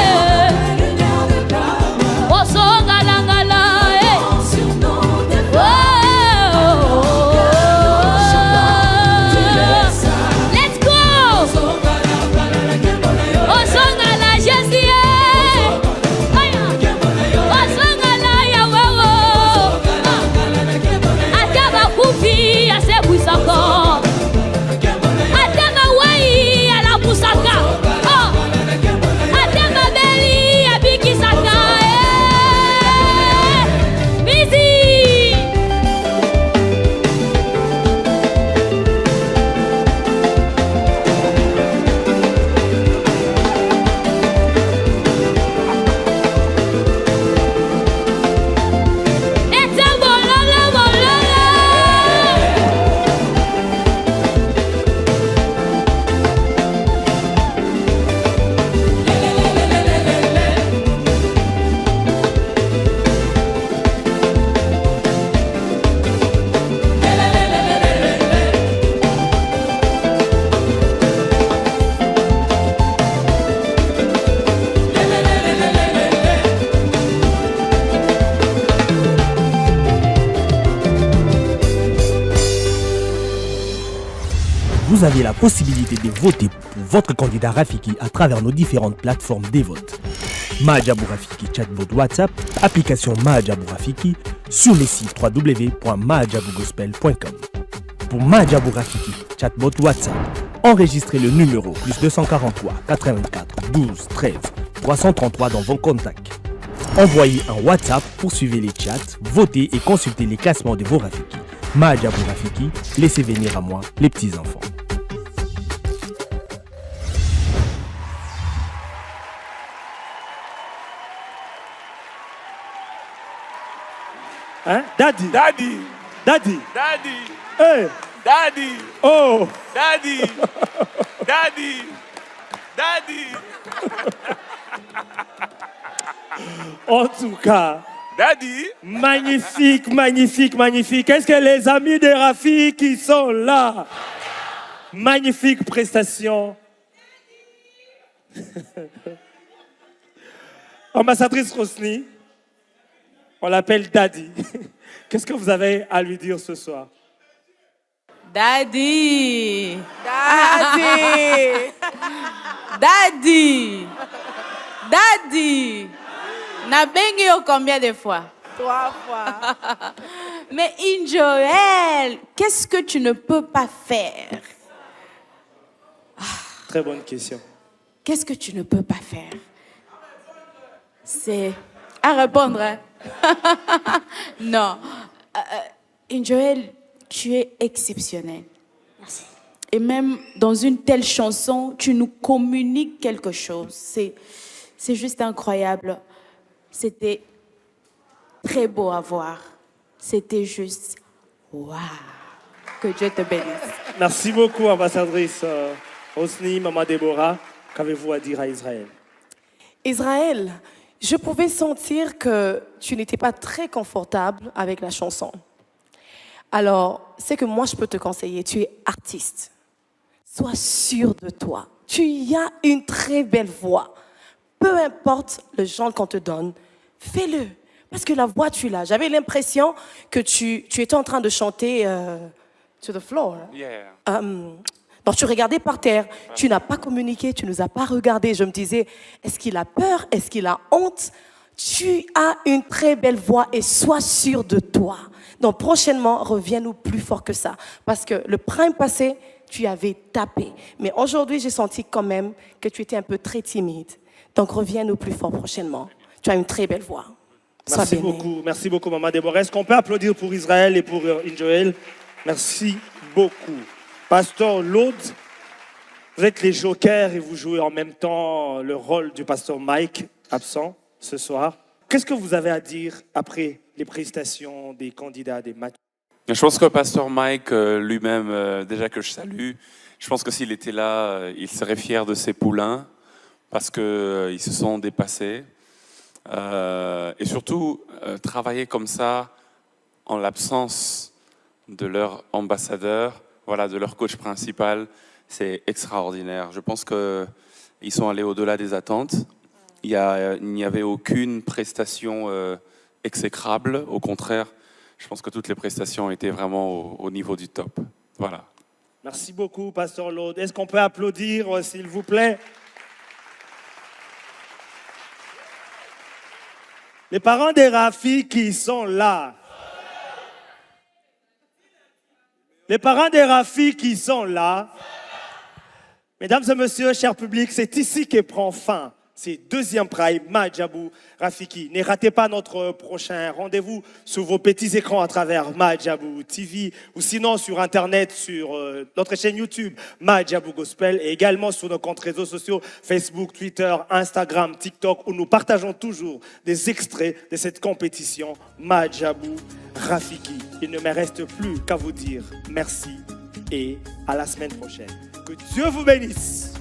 Osongala-ngala sur tes flots let's go Osongala Jésus vous avez la possibilité de voter pour votre candidat Rafiki à travers nos différentes plateformes des votes. Majabou Rafiki chatbot WhatsApp, application Majabou Rafiki, sur les sites www.majabougospel.com. Pour Majabou Rafiki chatbot WhatsApp, enregistrez le numéro +243 84 12 13 333 dans vos contacts. Envoyez un WhatsApp pour suivre les chats, votez et consultez les classements de vos Rafiki. Majabou Rafiki, laissez venir à moi les petits-enfants. Hein? Daddy. Daddy. Daddy. Daddy. Hey. Daddy. Oh. Daddy. Daddy. Daddy. En tout cas, Daddy. Magnifique, magnifique, magnifique. Est-ce que les amis de Rafi qui sont là? Magnifique prestation. Ambassadrice Rosny, on l'appelle Daddy. Qu'est-ce que vous avez à lui dire ce soir? Daddy. Daddy. Daddy. Daddy. Na bengi yo combien de fois? 3 fois. Mais Injoël, qu'est-ce que tu ne peux pas faire? Très bonne question. Qu'est-ce que tu ne peux pas faire? C'est à répondre. Hein? Non. Injoël, tu es exceptionnel. Merci. Et même dans une telle chanson, tu nous communiques quelque chose. C'est juste incroyable. C'était très beau à voir. C'était juste waouh. Que Dieu te bénisse. Merci beaucoup, ambassadrice Rosny, Maman Déborah. Qu'avez-vous à dire à Israël? Israël, je pouvais sentir que tu n'étais pas très confortable avec la chanson. Alors, c'est que moi, je peux te conseiller. Tu es artiste. Sois sûr de toi. Tu as une très belle voix. Peu importe le genre qu'on te donne, fais-le. Parce que la voix, tu l'as. J'avais l'impression que tu étais en train de chanter to the floor. Yeah. Donc, tu regardais par terre. Tu n'as pas communiqué, tu ne nous as pas regardé. Je me disais, est-ce qu'il a peur? Est-ce qu'il a honte? Tu as une très belle voix et sois sûr de toi. Donc, prochainement, reviens-nous plus fort que ça. Parce que le prime passé, tu avais tapé. Mais aujourd'hui, j'ai senti quand même que tu étais un peu très timide. Donc, reviens-nous plus fort prochainement. Tu as une très belle voix. Merci beaucoup, Maman Déborah. Est-ce qu'on peut applaudir pour Israël et pour Injoël? Merci beaucoup. Pasteur Lode, vous êtes les jokers et vous jouez en même temps le rôle du pasteur Mike, absent ce soir. Qu'est-ce que vous avez à dire après les prestations des candidats, des matchs? Je pense que pasteur Mike lui-même, déjà que je salue, je pense que s'il était là, il serait fier de ses poulains parce qu'ils se sont dépassés. Et surtout, travailler comme ça en l'absence de leur ambassadeur, voilà, de leur coach principal, c'est extraordinaire. Je pense qu'ils sont allés au-delà des attentes. Il n'y avait aucune prestation exécrable. Au contraire, je pense que toutes les prestations étaient vraiment au niveau du top. Voilà. Merci beaucoup, pasteur Lode. Est-ce qu'on peut applaudir, s'il vous plaît? Les parents des Rafi qui sont là. Les parents des Rafi qui sont là. Mesdames et messieurs, cher public, c'est ici que prend fin. C'est deuxième prime, Majabou Rafiki. Ne ratez pas notre prochain rendez-vous sur vos petits écrans à travers Majabou TV ou sinon sur Internet, sur notre chaîne YouTube Majabou Gospel et également sur nos comptes réseaux sociaux Facebook, Twitter, Instagram, TikTok où nous partageons toujours des extraits de cette compétition Majabou Rafiki. Il ne me reste plus qu'à vous dire merci et à la semaine prochaine. Que Dieu vous bénisse.